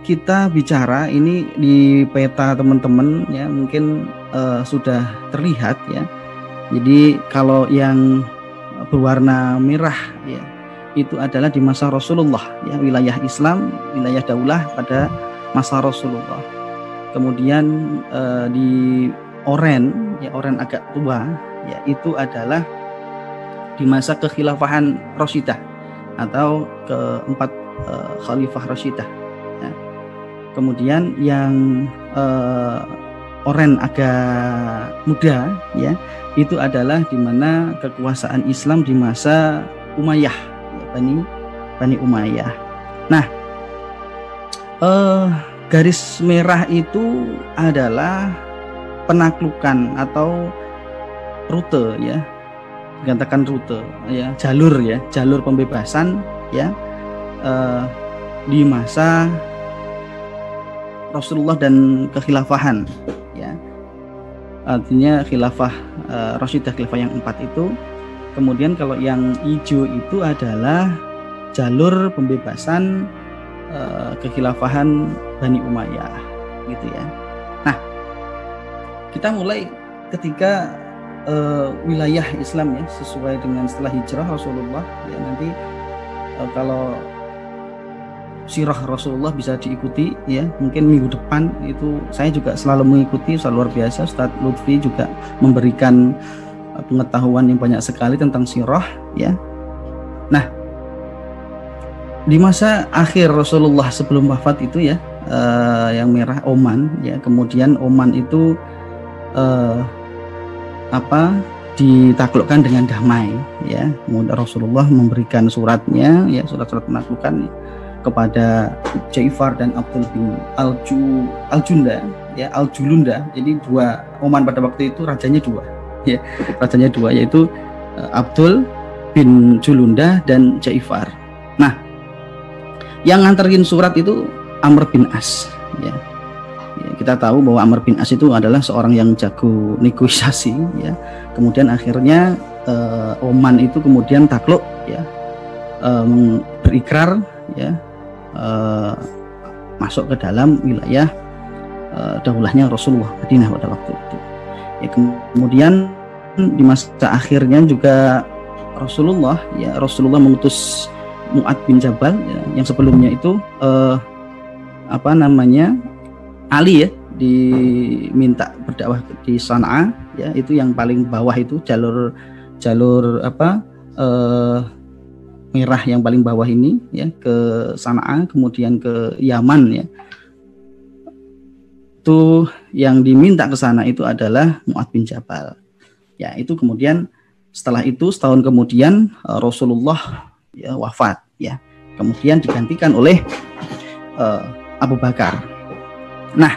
kita bicara ini di peta teman-teman ya, mungkin sudah terlihat ya. Jadi kalau yang berwarna merah ya, itu adalah di masa Rasulullah ya, wilayah Islam, wilayah daulah pada masa Rasulullah. Kemudian di oranye ya, oranye agak tua ya, itu adalah di masa kekhilafahan Rasyidah atau keempat Khalifah Rasyidah ya. Kemudian yang oranye agak muda ya, itu adalah di mana kekuasaan Islam di masa Umayyah ya, Bani Umayyah. Nah, garis merah itu adalah penaklukan atau rute ya, dikatakan rute ya, jalur pembebasan ya, di masa Rasulullah dan kekhilafahan ya, artinya khilafah Rasyidah, khilafah yang 4 itu. Kemudian kalau yang hijau itu adalah jalur pembebasan kekhilafahan Bani Umayyah gitu ya. Nah, kita mulai ketika wilayah Islam ya, sesuai dengan setelah hijrah Rasulullah ya. Nanti kalau sirah Rasulullah bisa diikuti ya, mungkin minggu depan itu saya juga selalu mengikuti, luar biasa. Ustadz Lutfi juga memberikan pengetahuan yang banyak sekali tentang sirah ya. Nah, di masa akhir Rasulullah sebelum wafat itu ya, yang merah Oman ya, kemudian Oman itu ditaklukkan dengan damai ya. Kemudian Rasulullah memberikan suratnya ya, surat-surat penaklukan kepada Ja'far dan Abdul bin Al-Junda ya, Al-Julunda. Jadi dua Oman pada waktu itu rajanya dua ya, rajanya dua, yaitu Abdul bin Julunda dan Ja'far. Nah, yang nganterin surat itu Amr bin As ya. Kita tahu bahwa Amr bin As itu adalah seorang yang jago negosiasi ya. Kemudian akhirnya Oman itu kemudian takluk ya, berikrar ya, masuk ke dalam wilayah daulahnya Rasulullah Madinah pada waktu itu ya. Kemudian di masa akhirnya juga Rasulullah mengutus Mu'ad bin Jabal ya, yang sebelumnya itu Ali ya, diminta berdakwah di Sana'a ya, itu yang paling bawah itu jalur merah yang paling bawah ini ya, ke Sana'a, kemudian ke Yaman ya. Itu yang diminta ke sana itu adalah Mu'ad bin Jabal. Ya, itu kemudian setelah itu setahun kemudian Rasulullah ya wafat ya. Kemudian digantikan oleh Abu Bakar. Nah,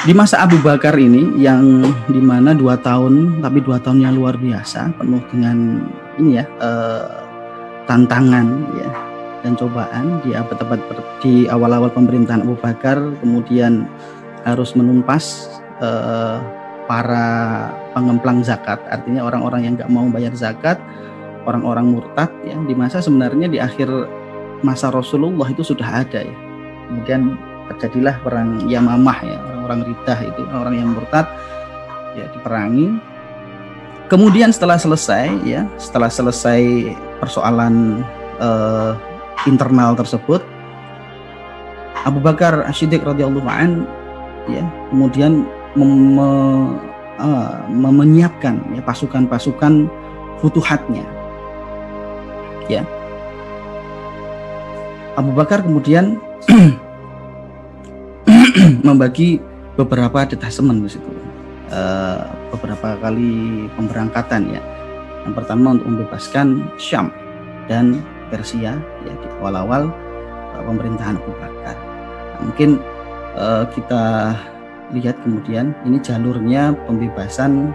di masa Abu Bakar ini yang dimana 2 tahun, tapi 2 tahun yang luar biasa, penuh dengan ini ya, tantangan ya dan cobaan di abad-abad di awal-awal pemerintahan Abu Bakar. Kemudian harus menumpas para pengemplang zakat, artinya orang-orang yang nggak mau bayar zakat, orang-orang murtad ya. Di masa sebenarnya di akhir masa Rasulullah itu sudah ada ya. Kemudian terjadilah perang Yamamah ya, orang-orang Riddah itu, orang yang murtad ya, diperangi. Kemudian setelah selesai persoalan internal tersebut, Abu Bakar As-Siddiq radhiyallahu an ya, kemudian menyiapkan ya pasukan-pasukan futuhatnya ya. Abu Bakar kemudian membagi beberapa detasemen di situ, beberapa kali pemberangkatan ya. Yang pertama untuk membebaskan Syam dan Persia ya, di awal-awal pemerintahan Abu Bakar. Nah, mungkin kita lihat kemudian ini jalurnya pembebasan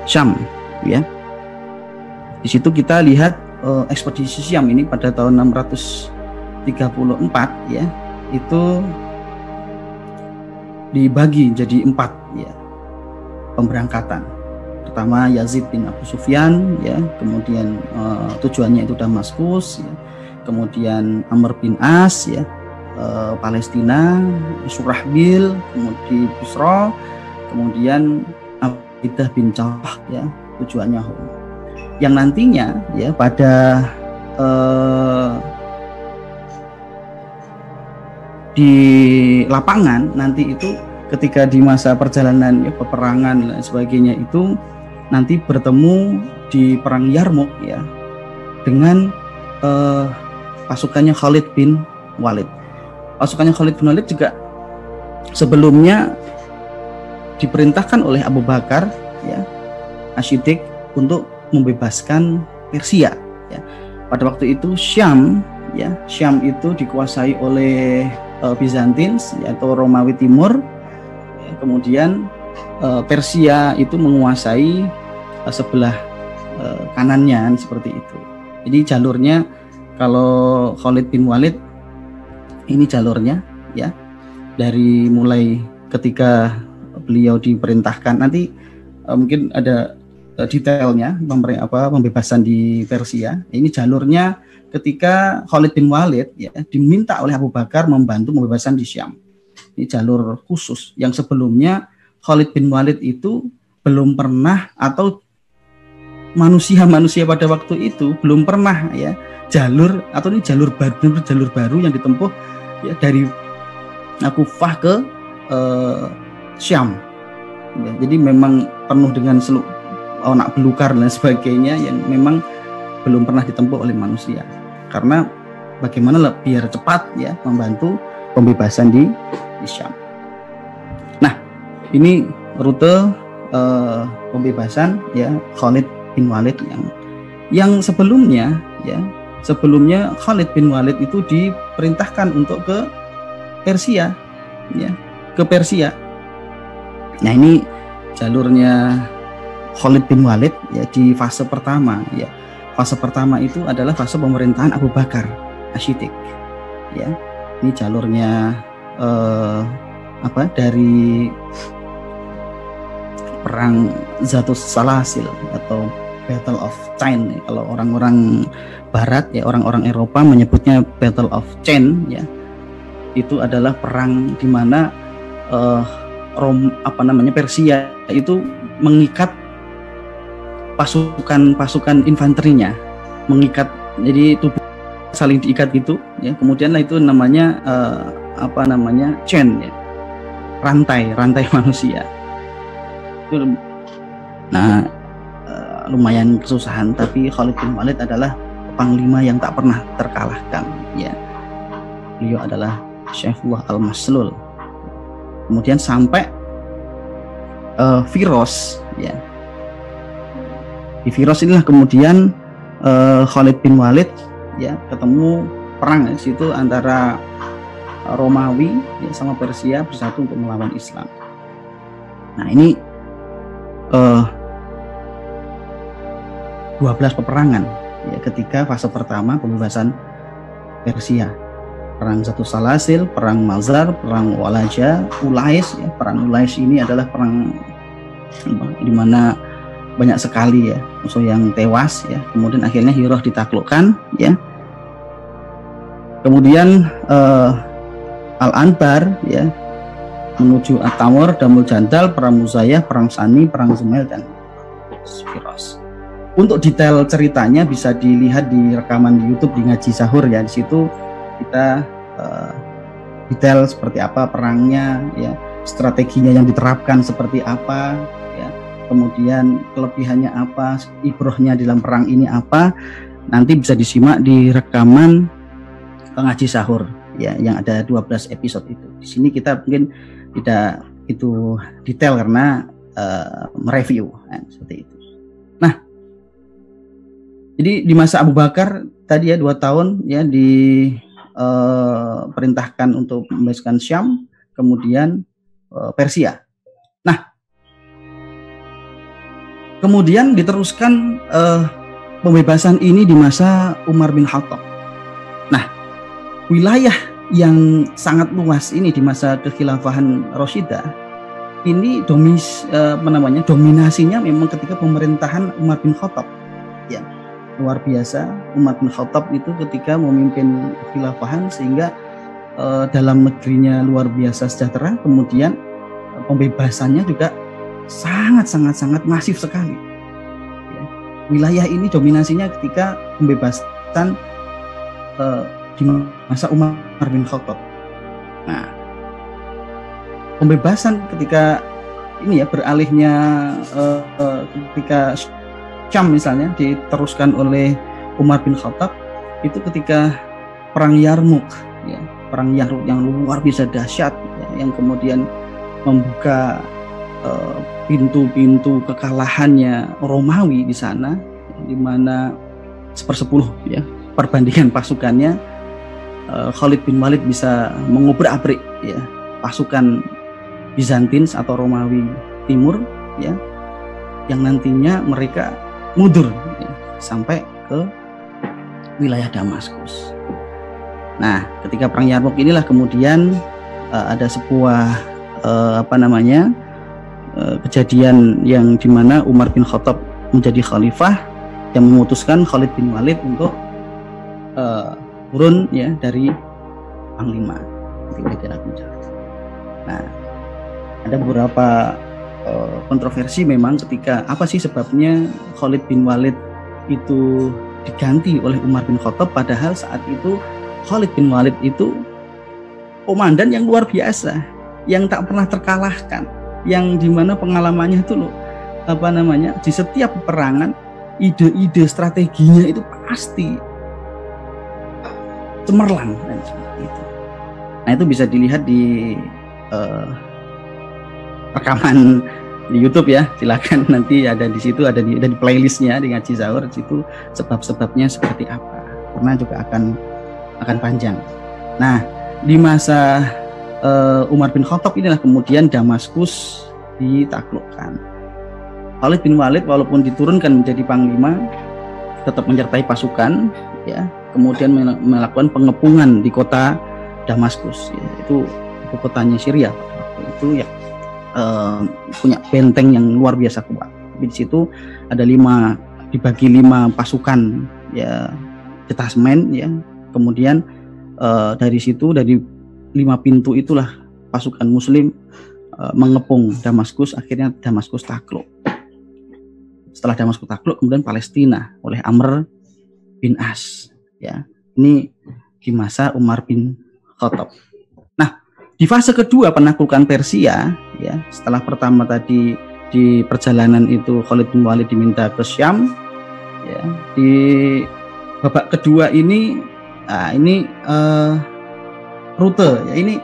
Syam ya. Di situ kita lihat ekspedisi Syam ini pada tahun 634 ya, itu dibagi jadi 4 ya pemberangkatan. Pertama Yazid bin Abu Sufyan ya, kemudian tujuannya itu Damaskus ya. kemudian Amr bin As ya, Palestina, Surahbil, kemudian Busra, kemudian Abdah bin Jawah ya, tujuannya Home. Yang nantinya ya pada di lapangan nanti itu ketika di masa perjalanan ya, peperangan dan sebagainya itu nanti bertemu di perang Yarmuk ya dengan pasukannya Khalid bin Walid. Pasukannya Khalid bin Walid juga sebelumnya diperintahkan oleh Abu Bakar ya Asy-Siddiq untuk membebaskan Persia ya. Pada waktu itu Syam itu dikuasai oleh Bizantins yaitu Romawi Timur ya, kemudian Persia itu menguasai sebelah kanannya seperti itu. Jadi jalurnya kalau Khalid bin Walid ini jalurnya ya dari mulai ketika beliau diperintahkan, nanti mungkin ada detailnya pembebasan di Persia. Ini jalurnya ketika Khalid bin Walid ya diminta oleh Abu Bakar membantu pembebasan di Syam. Ini jalur khusus yang sebelumnya Khalid bin Walid itu belum pernah, atau manusia pada waktu itu belum pernah ya jalur, atau ini jalur baru yang ditempuh ya dari Kufah ke Syam ya, jadi memang penuh dengan anak belukar dan sebagainya yang memang belum pernah ditempuh oleh manusia, karena bagaimana biar cepat ya membantu pembebasan di Syam. Nah ini rute pembebasan ya Khalid bin Walid yang sebelumnya Khalid bin Walid itu diperintahkan untuk ke Persia ya, ke Persia. Nah ini jalurnya Khalid bin Walid ya di fase pertama ya. Fase pertama itu adalah fase pemerintahan Abu Bakar Asy-Siddiq ya. Ini jalurnya dari perang Zatus Salasil atau Battle of Chain ya. Kalau orang-orang Barat ya, orang-orang Eropa menyebutnya Battle of Chain ya. Itu adalah perang di mana Persia itu mengikat pasukan infanterinya, mengikat, jadi tubuh saling diikat gitu ya. Kemudian itu namanya chain ya, rantai manusia. Nah lumayan kesusahan, tapi Khalid bin Walid adalah panglima yang tak pernah terkalahkan ya. Beliau adalah Syaifullah al-Maslul. Kemudian sampai Firos ya. Di Firos inilah kemudian Khalid bin Walid ya ketemu perang di situ antara Romawi ya sama Persia bersatu untuk melawan Islam. Nah ini 12 peperangan ya ketika fase pertama pembebasan Persia. Perang Zatus Salasil, perang Mazar, perang Walaja, Ulais ya. Perang Ulais ini adalah perang di mana banyak sekali ya musuh yang tewas ya. Kemudian akhirnya Hirah ditaklukkan ya. Kemudian Al-Anbar ya menuju At-Tamur, Damul Jandal, perang Muzayah, perang Sani, perang Zumail dan Firos. Untuk detail ceritanya bisa dilihat di rekaman di YouTube di Ngaji Sahur ya. Di situ kita detail seperti apa perangnya ya, strateginya yang diterapkan seperti apa ya, kemudian kelebihannya apa, ibrohnya dalam perang ini apa, nanti bisa disimak di rekaman Ngaji Sahur ya yang ada 12 episode itu. Di sini kita mungkin tidak itu detail karena mereview seperti itu. Nah jadi di masa Abu Bakar tadi ya 2 tahun ya perintahkan untuk membebaskan Syam, kemudian Persia. Nah, kemudian diteruskan pembebasan ini di masa Umar bin Khattab. Nah, wilayah yang sangat luas ini di masa kekhilafahan Rasyidah ini dominasinya memang ketika pemerintahan Umar bin Khattab. Ya. luar biasa Umar bin Khattab itu ketika memimpin khilafahan, sehingga dalam negerinya luar biasa sejahtera, kemudian pembebasannya juga sangat masif sekali. Ya. Wilayah ini dominasinya ketika pembebasan di masa Umar bin Khattab. Nah, pembebasan ketika ini ya beralihnya ketika Syam misalnya diteruskan oleh Umar bin Khattab itu ketika perang Yarmuk, ya, perang Yarmuk yang luar biasa dahsyat, ya, yang kemudian membuka pintu-pintu kekalahannya Romawi di sana, di mana 1/10 ya perbandingan pasukannya. Khalid bin Walid bisa mengobrak-abrik ya pasukan Bizantin atau Romawi Timur, ya, yang nantinya mereka mundur ya, sampai ke wilayah Damaskus. Nah, ketika perang Yarmuk inilah kemudian ada sebuah kejadian yang dimana Umar bin Khattab menjadi khalifah yang memutuskan Khalid bin Walid untuk turun ya dari panglima. Nah, ada beberapa kontroversi memang ketika apa sih sebabnya Khalid bin Walid itu diganti oleh Umar bin Khattab, padahal saat itu Khalid bin Walid itu komandan yang luar biasa, yang tak pernah terkalahkan, yang dimana pengalamannya itu di setiap peperangan ide-ide strateginya itu pasti cemerlang dan seperti itu. Nah, itu bisa dilihat di rekaman di YouTube ya, silakan nanti ada di situ, ada di playlistnya di Ngaji Sahur, di situ sebab-sebabnya seperti apa, karena juga akan panjang. Nah, di masa Umar bin Khattab inilah kemudian Damaskus ditaklukkan. Khalid bin Walid walaupun diturunkan menjadi panglima tetap menyertai pasukan ya, kemudian melakukan pengepungan di kota Damaskus ya, itu ibu kotanya Syria itu ya, punya benteng yang luar biasa kuat. Di situ ada dibagi 5 pasukan ya, detasmen ya, kemudian dari situ, dari 5 pintu itulah pasukan Muslim mengepung Damaskus. Akhirnya Damaskus takluk. Setelah Damaskus takluk, kemudian Palestina oleh Amr bin As. Ya, ini di masa Umar bin Khattab. Nah, di fase kedua penaklukan Persia, ya, setelah pertama tadi di perjalanan itu Khalid bin Walid diminta ke Syam, ya, di babak kedua ini, rute, ya, ini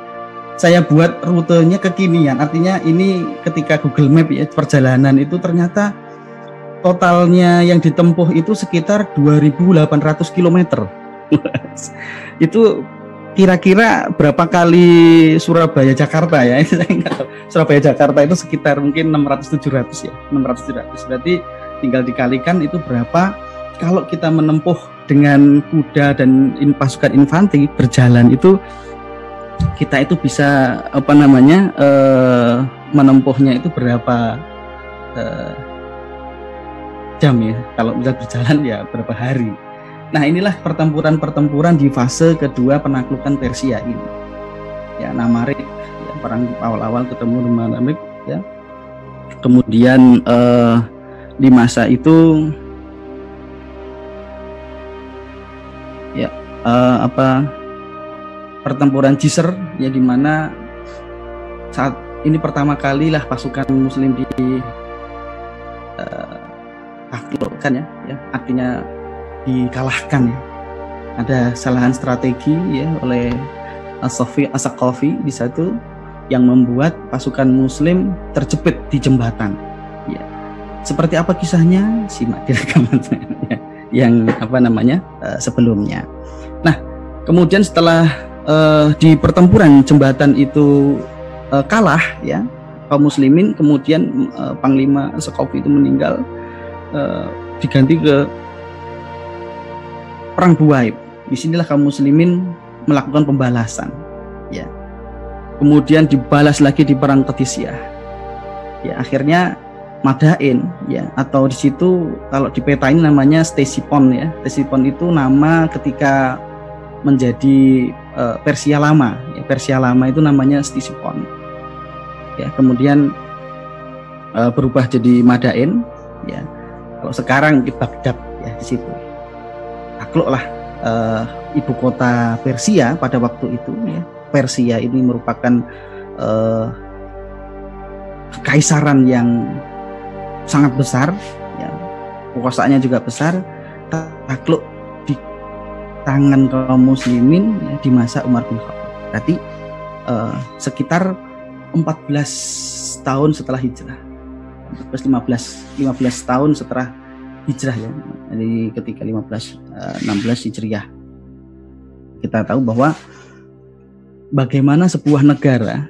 saya buat rutenya kekinian, artinya ini ketika Google Map ya, perjalanan itu ternyata totalnya yang ditempuh itu sekitar 2.800 km. Itu kira-kira berapa kali Surabaya Jakarta ya? Saya nggak tahu. Surabaya Jakarta itu sekitar mungkin 600-700 ya, 600-700. Berarti tinggal dikalikan itu berapa. Kalau kita menempuh dengan kuda dan pasukan infanteri berjalan itu, kita itu bisa menempuhnya itu berapa jam ya, kalau bisa berjalan ya berapa hari. Nah, inilah pertempuran di fase kedua penaklukan Persia ini ya, Namarik ya, perang awal-awal ketemu dengan Namarik ya, kemudian di masa itu ya pertempuran Jisr ya, di mana saat ini pertama kali lah pasukan Muslim taklukkan ya, artinya dikalahkan ya. Ada kesalahan strategi ya oleh As-Saqafi di satu yang membuat pasukan Muslim terjepit di jembatan. Ya. Seperti apa kisahnya? Simak di rekaman ya, yang sebelumnya. Nah, kemudian setelah di pertempuran jembatan itu kalah ya kaum muslimin, kemudian Panglima As-Saqafi itu meninggal, diganti ke perang Buaib. Disinilah kaum muslimin melakukan pembalasan ya, kemudian dibalas lagi di perang Qadisiyah ya. Akhirnya Madain ya, atau di situ kalau di peta ini namanya Ctesifon ya. Ctesifon itu nama ketika menjadi Persia lama ya. Persia lama itu namanya Ctesifon ya, kemudian berubah jadi Madain ya. Kalau sekarang di Baghdad ya, di situ takluklah ibu kota Persia pada waktu itu ya. Persia ini merupakan kekaisaran yang sangat besar ya, kekuasaannya juga besar, takluk di tangan kaum muslimin ya, di masa Umar bin Khattab. Berarti sekitar 14 tahun setelah hijrah, 15 tahun setelah hijrah ya. Jadi ketika 16 hijriah kita tahu bahwa bagaimana sebuah negara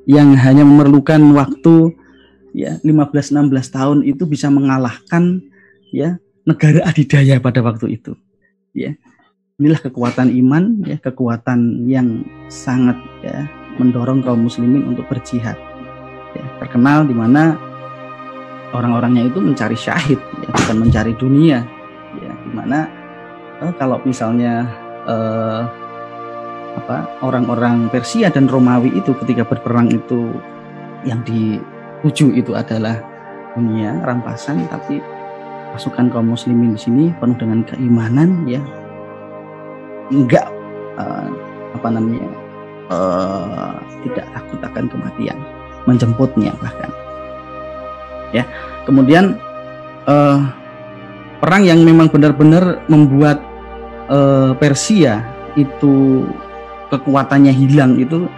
yang hanya memerlukan waktu ya 15-16 tahun itu bisa mengalahkan ya negara adidaya pada waktu itu ya. Inilah kekuatan iman ya, kekuatan yang sangat ya mendorong kaum muslimin untuk berjihad ya. Terkenal di mana orang-orangnya itu mencari syahid ya, bukan mencari dunia ya. Di mana kalau misalnya orang-orang Persia dan Romawi itu ketika berperang itu yang dituju itu adalah dunia, rampasan, tapi pasukan kaum muslimin di sini penuh dengan keimanan ya, enggak tidak takut akan kematian, menjemputnya bahkan ya. Kemudian perang yang memang benar-benar membuat Persia itu kekuatannya hilang itu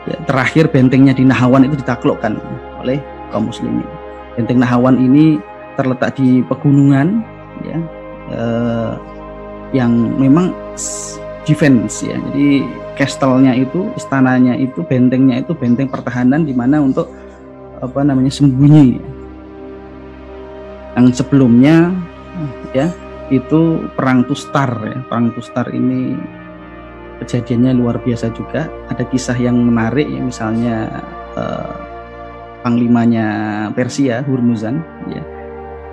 ya, terakhir bentengnya di Nahawan itu ditaklukkan oleh kaum muslimin. Benteng Nahawan ini terletak di pegunungan ya, yang memang defense ya. Jadi castle-nya itu, istananya itu, bentengnya itu benteng pertahanan di mana untuk sembunyi. Yang sebelumnya ya itu perang Tustar ya. Perang Tustar ini kejadiannya luar biasa juga. Ada kisah yang menarik ya, misalnya panglimanya Persia Hurmuzan ya,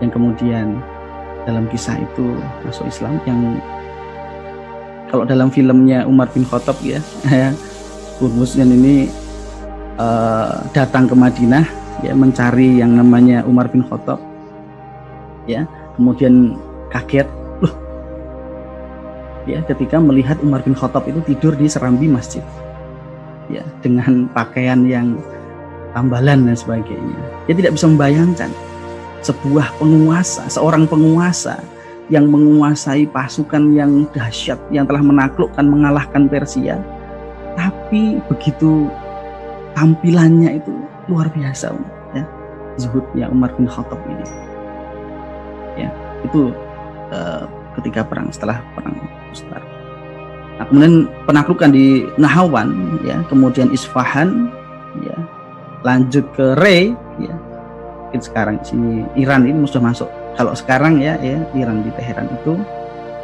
yang kemudian dalam kisah itu masuk Islam, yang kalau dalam filmnya Umar bin Khattab ya, Hurmuzan ini datang ke Madinah ya, mencari yang namanya Umar bin Khattab ya, kemudian kaget loh ya ketika melihat Umar bin Khattab itu tidur di serambi masjid ya, dengan pakaian yang tambalan dan sebagainya. Dia tidak bisa membayangkan seorang penguasa yang menguasai pasukan yang dahsyat, yang telah menaklukkan, mengalahkan Persia, tapi begitu tampilannya itu luar biasa ya, zuhudnya Umar bin Khattab ini ya. Itu ketika setelah perang Tustar. Nah, kemudian penaklukan di Nahawan ya, kemudian Isfahan ya, lanjut ke Rey ya. Mungkin sekarang sini Iran ini sudah masuk. Kalau sekarang ya Iran di Teheran itu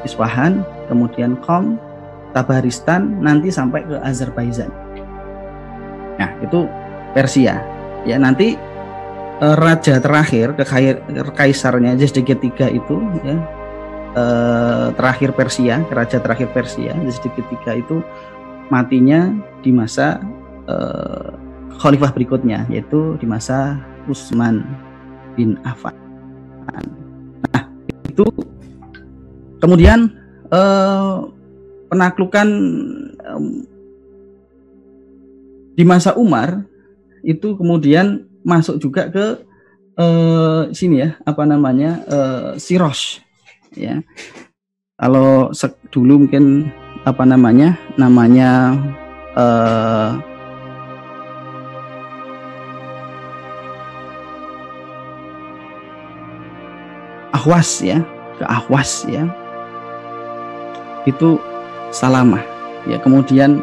Isfahan, kemudian Qom, Tabaristan, nanti sampai ke Azerbaijan. Nah, itu Persia. Ya, nanti raja terakhir kaisarnya Yazdegerd III itu ya, terakhir Persia, raja terakhir Persia Yazdegerd III itu matinya di masa khalifah berikutnya, yaitu di masa Utsman bin Affan. Nah, itu kemudian penaklukan di masa Umar itu kemudian masuk juga ke sini ya, Sirosh ya. Kalau dulu mungkin namanya Ahwas ya, ke Ahwas ya, itu Salamah ya. Kemudian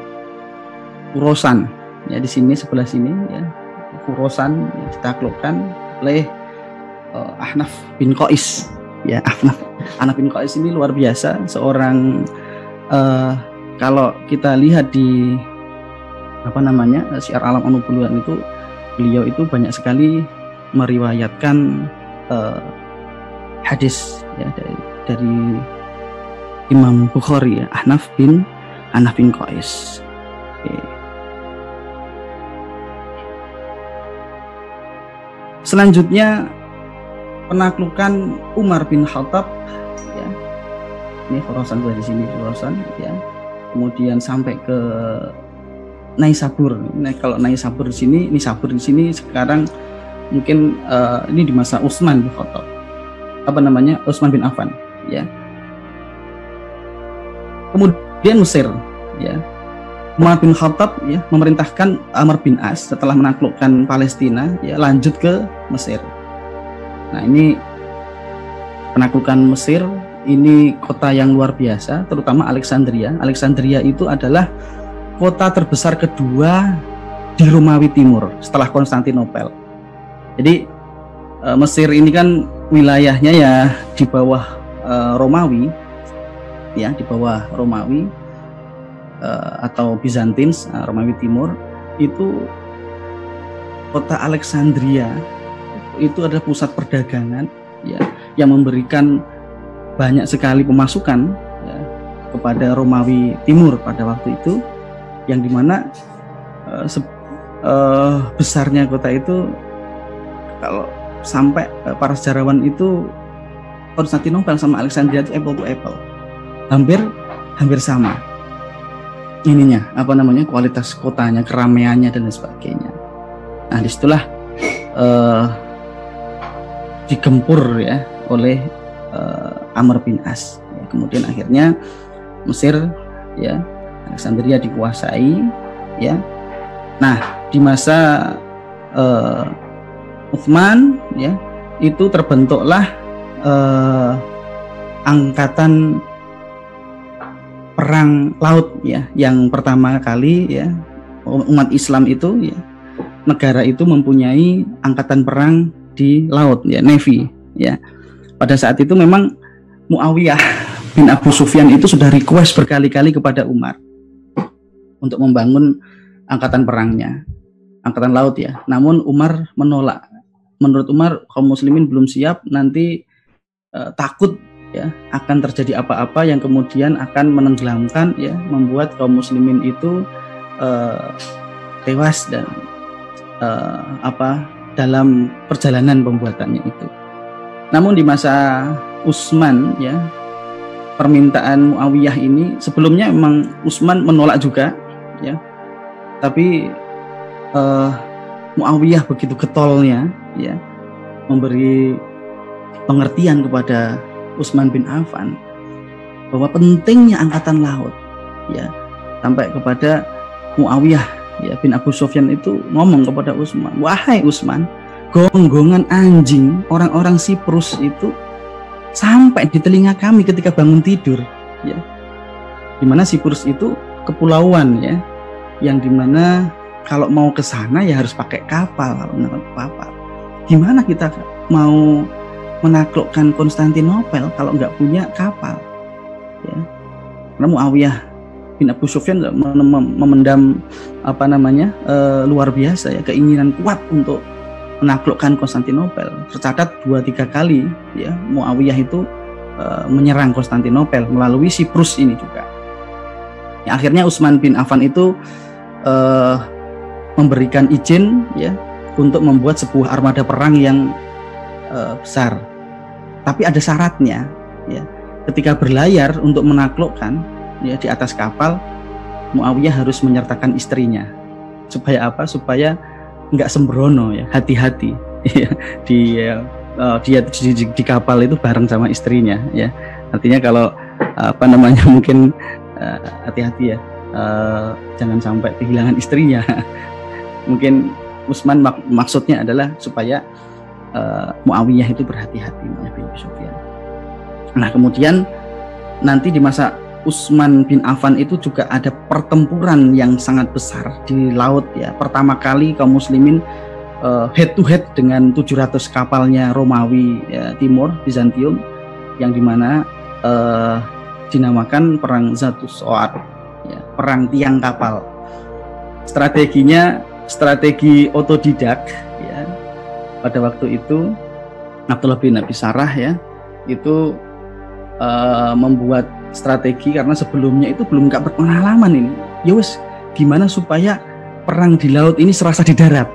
Khorasan ya, di sini sebelah sini ya, Khorasan ya, ditaklukkan oleh Ahnaf bin Qais ya. Ahnaf bin Qais ini luar biasa, seorang kalau kita lihat di Syiar Alam An-Nubuwwah itu, beliau itu banyak sekali meriwayatkan hadis ya dari Imam Bukhari ya, Ahnaf bin Qais. Selanjutnya penaklukan Umar bin Khattab ya. Ini Khurasan dari sini Khurasan ya. Kemudian sampai ke Naisabur. Nah, kalau Naisabur di sini, Nisabur di sini sekarang mungkin ini di masa Utsman bin Khattab. Utsman bin Affan ya. Kemudian Mesir ya. Umar bin Khattab ya memerintahkan Amr bin As setelah menaklukkan Palestina ya lanjut ke Mesir. Nah, ini penaklukan Mesir, ini kota yang luar biasa, terutama Alexandria. Alexandria itu adalah kota terbesar kedua di Romawi Timur setelah Konstantinopel. Jadi Mesir ini kan wilayahnya ya di bawah Romawi ya, di bawah Romawi atau Bizantins, Romawi Timur. Itu kota Alexandria itu adalah pusat perdagangan ya, yang memberikan banyak sekali pemasukan ya, kepada Romawi Timur pada waktu itu, yang dimana besarnya kota itu, kalau sampai para sejarawan itu Konstantinopel sama Alexandria itu apple to apple, hampir sama ininya, kualitas kotanya, keramaiannya dan sebagainya. Nah, disitulah digempur ya oleh Amr bin As ya. Kemudian akhirnya Mesir ya, Alexandria dikuasai ya. Nah, di masa Utsman ya, itu terbentuklah angkatan perang laut ya, yang pertama kali ya umat Islam itu ya, negara itu mempunyai angkatan perang di laut ya, navy ya. Pada saat itu memang Muawiyah bin Abu Sufyan itu sudah request berkali-kali kepada Umar untuk membangun angkatan perangnya, angkatan laut ya. Namun Umar menolak. Menurut Umar, kaum muslimin belum siap, nanti takut ya akan terjadi apa-apa yang kemudian akan menenggelamkan ya, membuat kaum muslimin itu tewas dan dalam perjalanan pembuatannya itu. Namun di masa Utsman ya, permintaan Muawiyah ini sebelumnya memang Utsman menolak juga ya, tapi Muawiyah begitu getolnya ya, memberi pengertian kepada Utsman bin Affan bahwa pentingnya angkatan laut ya, sampai kepada Muawiyah ya bin Abu Sufyan itu ngomong kepada Utsman, "Wahai Utsman, gonggongan anjing orang-orang Siprus itu sampai di telinga kami ketika bangun tidur ya." Dimana Siprus itu kepulauan ya, yang dimana kalau mau ke sana ya harus pakai kapal. Gimana kita mau menaklukkan Konstantinopel kalau nggak punya kapal ya? Karena Muawiyah bin Abu Sufyan memendam luar biasa ya, keinginan kuat untuk menaklukkan Konstantinopel. Tercatat 2-3 kali ya Muawiyah itu menyerang Konstantinopel melalui Siprus ini juga ya. Akhirnya Utsman bin Affan itu memberikan izin ya untuk membuat sebuah armada perang yang besar. Tapi ada syaratnya ya. Ketika berlayar untuk menaklukkan ya di atas kapal, Muawiyah harus menyertakan istrinya. Supaya apa? Supaya nggak sembrono ya, hati-hati ya. Dia di kapal itu bareng sama istrinya ya. Artinya kalau mungkin hati-hati ya, jangan sampai kehilangan istrinya. Mungkin Utsman maksudnya adalah supaya Muawiyah itu berhati-hati bin Abu Sufyan. Nah, kemudian nanti di masa Utsman bin Affan itu juga ada pertempuran yang sangat besar di laut ya. Pertama kali kaum muslimin head to head dengan 700 kapalnya Romawi ya, Timur, Bizantium, yang dimana dinamakan perang Zatus So'ad ya, perang tiang kapal. Strateginya strategi otodidak ya, pada waktu itu Abdullah bin Abi Sarah ya itu membuat strategi, karena sebelumnya itu belum nggak berpengalaman ini. Ya wes, gimana supaya perang di laut ini serasa di darat.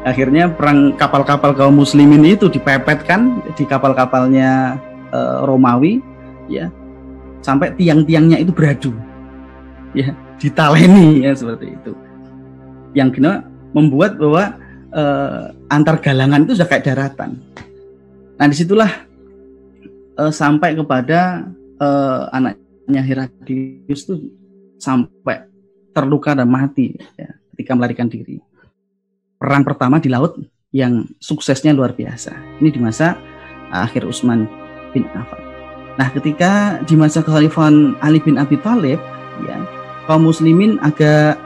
Akhirnya perang kapal-kapal kaum muslimin itu dipepetkan di kapal-kapalnya Romawi ya, sampai tiang-tiangnya itu beradu ya, ditaleni ya, seperti itu. Yang kena membuat bahwa antar galangan itu sudah kayak daratan. Nah disitulah sampai kepada anaknya Heraklius itu sampai terluka dan mati ya, ketika melarikan diri. Perang pertama di laut yang suksesnya luar biasa. Ini di masa akhir Utsman bin Affan. Nah, ketika di masa kekhalifahan Ali bin Abi Thalib ya, kaum muslimin agak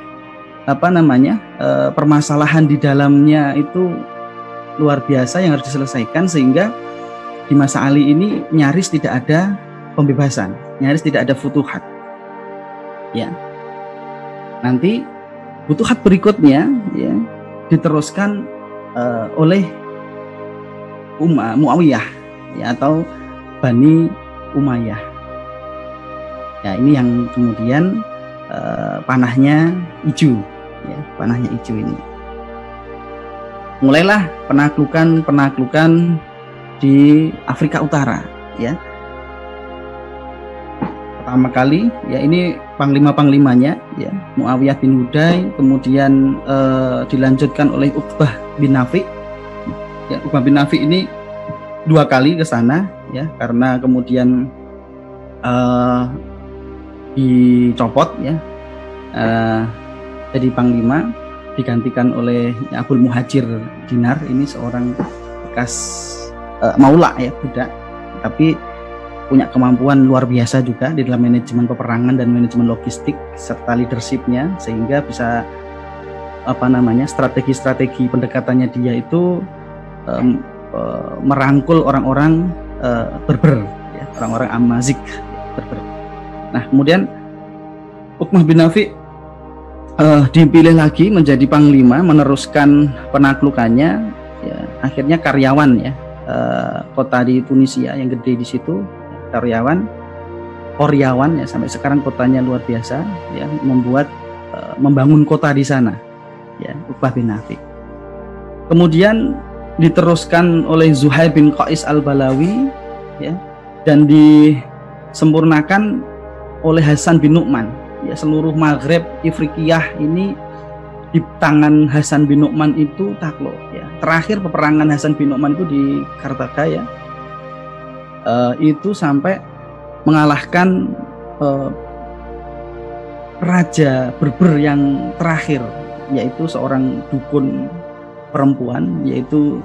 permasalahan di dalamnya itu luar biasa yang harus diselesaikan, sehingga di masa Ali ini nyaris tidak ada pembebasan, nyaris tidak ada futuhat. Ya. Nanti futuhat berikutnya ya diteruskan oleh Muawiyah ya, atau Bani Umayyah. Ya, ini yang kemudian panahnya hijau ya, panahnya hijau ini. Mulailah penaklukan di Afrika Utara ya. Pertama kali ya, ini panglima-panglimanya ya, Muawiyah bin Huday, kemudian dilanjutkan oleh Uqbah bin Nafi. Ya, Uqbah bin Nafi ini 2 kali ke sana ya, karena kemudian dicopot ya, jadi panglima, digantikan oleh Abul Muhajir Dinar. Ini seorang bekas maula ya, budak, tapi punya kemampuan luar biasa juga di dalam manajemen peperangan dan manajemen logistik serta leadershipnya, sehingga bisa strategi-strategi pendekatannya dia itu merangkul orang-orang Berber ya, orang-orang Amazigh Berber. Nah, kemudian Uqbah bin Nafi dipilih lagi menjadi panglima, meneruskan penaklukannya ya, akhirnya karyawan ya, kota di Tunisia yang gede di situ, Karyawan ya, sampai sekarang kotanya luar biasa ya, membangun kota di sana ya, Uqbah bin Nafi. Kemudian diteruskan oleh Zuhair bin Qais al-Balawi ya, dan disempurnakan oleh Hasan bin Nu'man ya. Seluruh Maghreb Ifrikiyah ini di tangan Hasan bin Nu'man itu takluk ya. Terakhir peperangan Hasan bin Nu'man itu di Kartaga ya, itu sampai mengalahkan raja Berber yang terakhir, yaitu seorang dukun perempuan, yaitu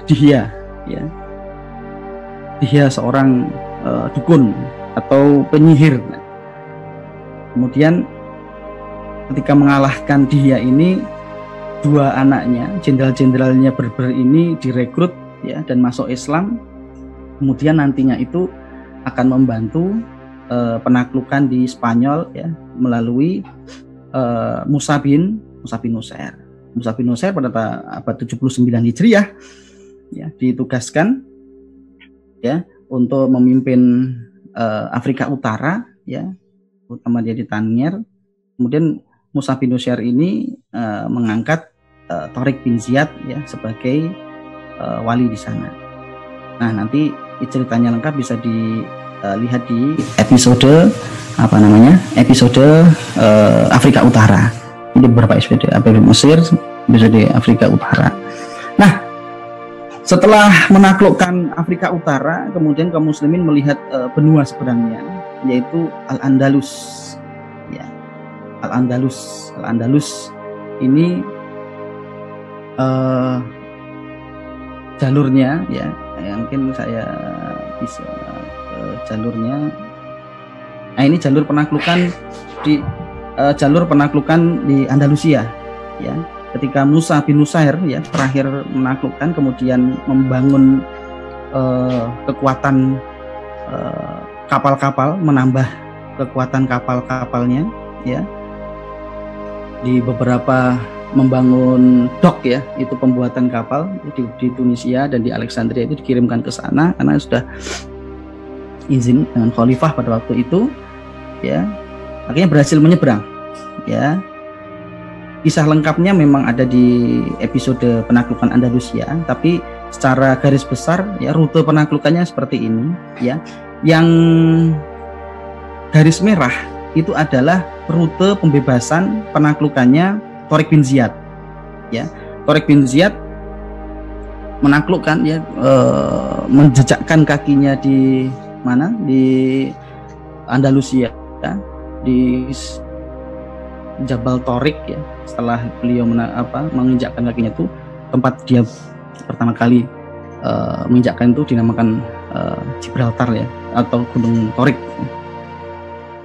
Dihya ya. Dihya seorang dukun atau penyihir. Kemudian ketika mengalahkan Dihya ini, 2 anaknya, jenderal-jenderalnya Berber ini direkrut ya dan masuk Islam. Kemudian nantinya itu akan membantu penaklukan di Spanyol ya, melalui Musa bin Nusair. Musa bin Nusair pada abad 79 Hijriah ya, ditugaskan ya untuk memimpin Afrika Utara ya, utama dia di Tangier. Kemudian Musa bin Nusair ini mengangkat Tariq bin Ziyad ya sebagai wali di sana. Nah, nanti ceritanya lengkap bisa dilihat di episode episode Afrika Utara. Ini beberapa episode Mesir, episode Afrika Utara. Nah, setelah menaklukkan Afrika Utara, kemudian kaum muslimin melihat benua seberangnya, yaitu Al-Andalus ya. Al-Andalus ini jalurnya ya, mungkin saya bisa jalurnya. Nah, ini jalur penaklukan di Andalusia ya. Ketika Musa bin Nusair ya terakhir menaklukkan, kemudian membangun kekuatan kapal-kapal, menambah kekuatan kapal-kapalnya ya di beberapa membangun dok ya, itu pembuatan kapal di Tunisia dan di Alexandria itu dikirimkan ke sana karena sudah izin dengan khalifah pada waktu itu ya, akhirnya berhasil menyeberang ya. Kisah lengkapnya memang ada di episode penaklukan Andalusia, tapi secara garis besar ya rute penaklukannya seperti ini ya. Yang garis merah itu adalah rute pembebasan penaklukannya Tariq bin Ziyad ya. Tariq bin Ziyad menaklukkan ya, menjejakkan kakinya di mana, di Andalusia ya, di Jabal Tariq ya. Setelah beliau menginjakkan kakinya itu, tempat dia pertama kali menginjakkan itu dinamakan Gibraltar ya, atau Gunung Tariq.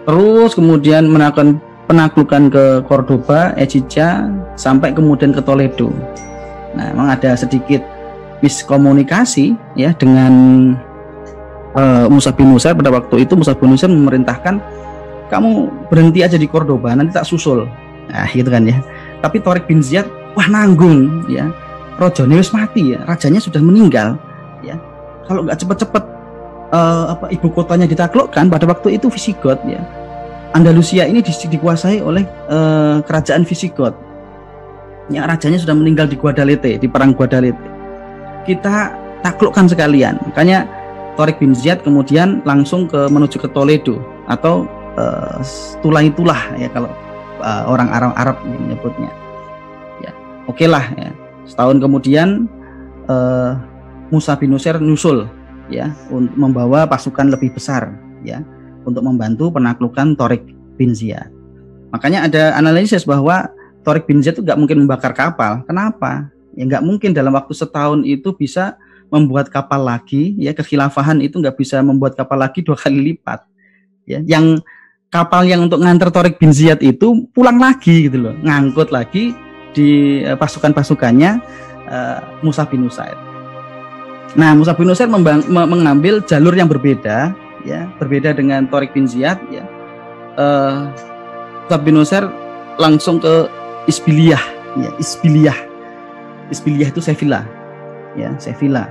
Terus kemudian melakukan penaklukan ke Cordoba, Ecija, sampai kemudian ke Toledo. Nah, memang ada sedikit miskomunikasi ya dengan Musa bin Nusair. Pada waktu itu Musa bin Nusair memerintahkan, kamu berhenti aja di Cordoba, nanti tak susul. Nah, gitu kan ya. Tapi Tariq bin Ziyad, wah nanggung ya. Rajane wis mati ya, rajanya sudah meninggal ya. Kalau nggak cepet-cepet ibu kotanya ditaklukkan, pada waktu itu Visigot ya. Andalusia ini dikuasai oleh kerajaan Visigot. Ya, rajanya sudah meninggal di Guadalete, di perang Guadalete. Kita taklukkan sekalian. Makanya Tariq bin Ziyad kemudian langsung menuju ke Toledo atau Tulaitulah ya kalau orang Arab menyebutnya. Ya, oke lah ya. Setahun kemudian Musa bin Nusair nyusul ya, membawa pasukan lebih besar ya untuk membantu penaklukan Tariq bin Ziyad. Makanya ada analisis bahwa Tariq bin Ziyad itu nggak mungkin membakar kapal. Kenapa? Ya nggak mungkin dalam waktu setahun itu bisa membuat kapal lagi ya. Kekhilafahan itu nggak bisa membuat kapal lagi 2 kali lipat ya. Yang kapal yang untuk nganter Tariq bin Ziyad itu pulang lagi gitu loh, ngangkut lagi di pasukan-pasukannya Musa bin Nusair. Nah, Musa bin Nusair mengambil jalur yang berbeda ya, berbeda dengan Tariq bin Ziyad ya. Musa bin Nusair langsung ke Isbiliyah ya, Isbiliyah itu Sevilla ya, Sevilla.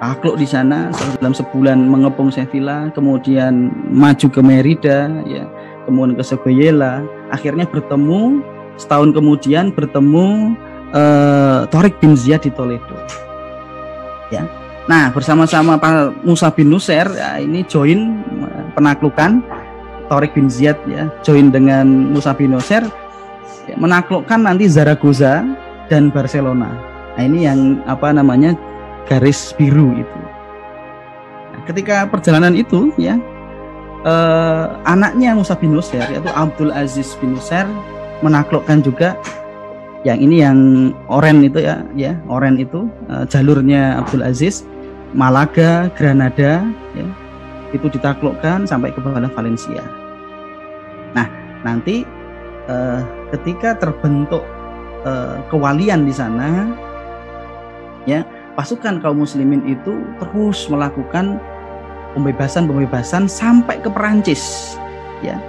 Takluk di sana dalam sebulan, mengepung Sevilla, kemudian maju ke Merida ya, kemudian ke Seguela, akhirnya bertemu setahun kemudian bertemu Tariq bin Ziyad di Toledo ya. Nah, bersama-sama Pak Musa bin Nusair ya, ini join penaklukan Tariq bin Ziyad ya, join dengan Musa bin Nusair ya, menaklukkan nanti Zaragoza dan Barcelona. Nah, ini yang garis biru itu. Nah, ketika perjalanan itu ya, anaknya Musa bin Nusair yaitu Abdul Aziz bin Nusair menaklukkan juga yang ini, yang oren itu ya, oren itu jalurnya Abdul Aziz, Malaga, Granada ya, itu ditaklukkan sampai ke bawah Valencia. Nah, nanti ketika terbentuk kewalian di sana ya, pasukan kaum muslimin itu terus melakukan pembebasan sampai ke Perancis ya,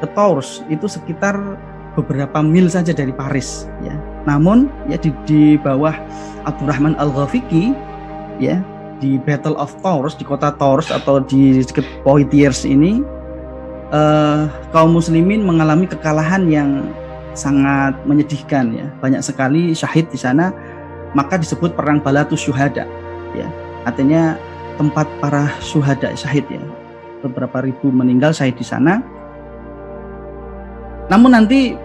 ke Tours, itu sekitar beberapa mil saja dari Paris ya. Namun ya di bawah Abdurrahman Al-Ghafiqi ya, di Battle of Tours, di kota Tours atau di dekat Poitiers ini, kaum muslimin mengalami kekalahan yang sangat menyedihkan ya. Banyak sekali syahid di sana, maka disebut perang Balatus Syuhada ya. Artinya tempat para syuhada, syahid ya. Beberapa ribu meninggal syahid di sana. Namun nanti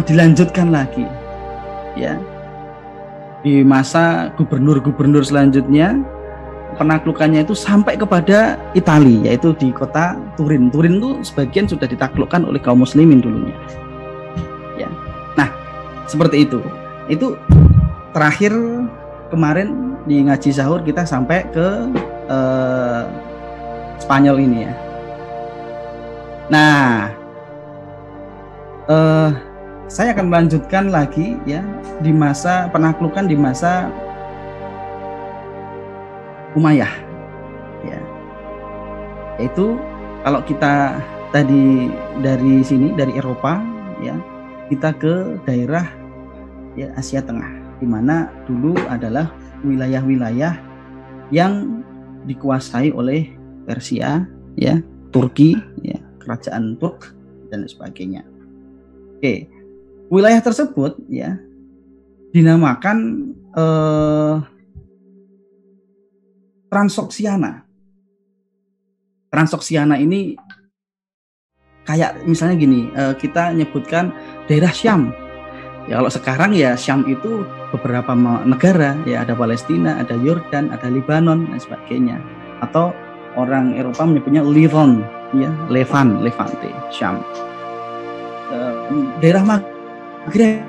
dilanjutkan lagi ya. Di masa gubernur-gubernur selanjutnya, penaklukannya itu sampai kepada Italia, yaitu di kota Turin. Turin itu sebagian sudah ditaklukkan oleh kaum muslimin dulunya. Ya. Nah, seperti itu. Itu terakhir kemarin di ngaji sahur kita sampai ke Spanyol ini ya. Nah, saya akan melanjutkan lagi ya di masa penaklukan di masa Umayyah ya. Yaitu kalau kita tadi dari sini, dari Eropa ya, kita ke daerah ya Asia Tengah, di mana dulu adalah wilayah-wilayah yang dikuasai oleh Persia, ya, Turki, ya, kerajaan Turk dan sebagainya. Oke, wilayah tersebut ya dinamakan Transoksiana. Transoksiana ini kayak misalnya gini, kita nyebutkan daerah Syam. Ya kalau sekarang ya Syam itu beberapa negara, ya ada Palestina, ada Yordan, ada Lebanon dan sebagainya. Atau orang Eropa menyebutnya Levant, ya Levante, Syam. Daerah Maghreb,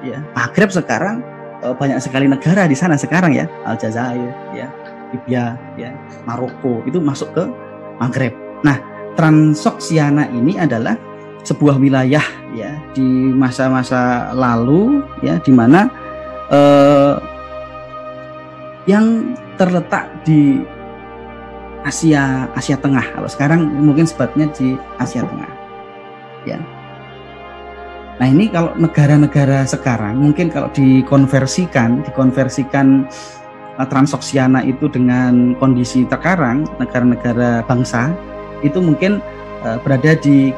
ya Maghreb sekarang banyak sekali negara di sana sekarang ya, Aljazair, ya Libya, ya Maroko itu masuk ke Maghreb. Nah, Transoksiana ini adalah sebuah wilayah ya di masa-masa lalu ya di mana yang terletak di Asia Tengah. Kalau sekarang mungkin sebabnya di Asia Tengah. Ya. Nah, ini kalau negara-negara sekarang mungkin kalau dikonversikan Transoksiana itu dengan kondisi sekarang, negara-negara bangsa itu mungkin berada di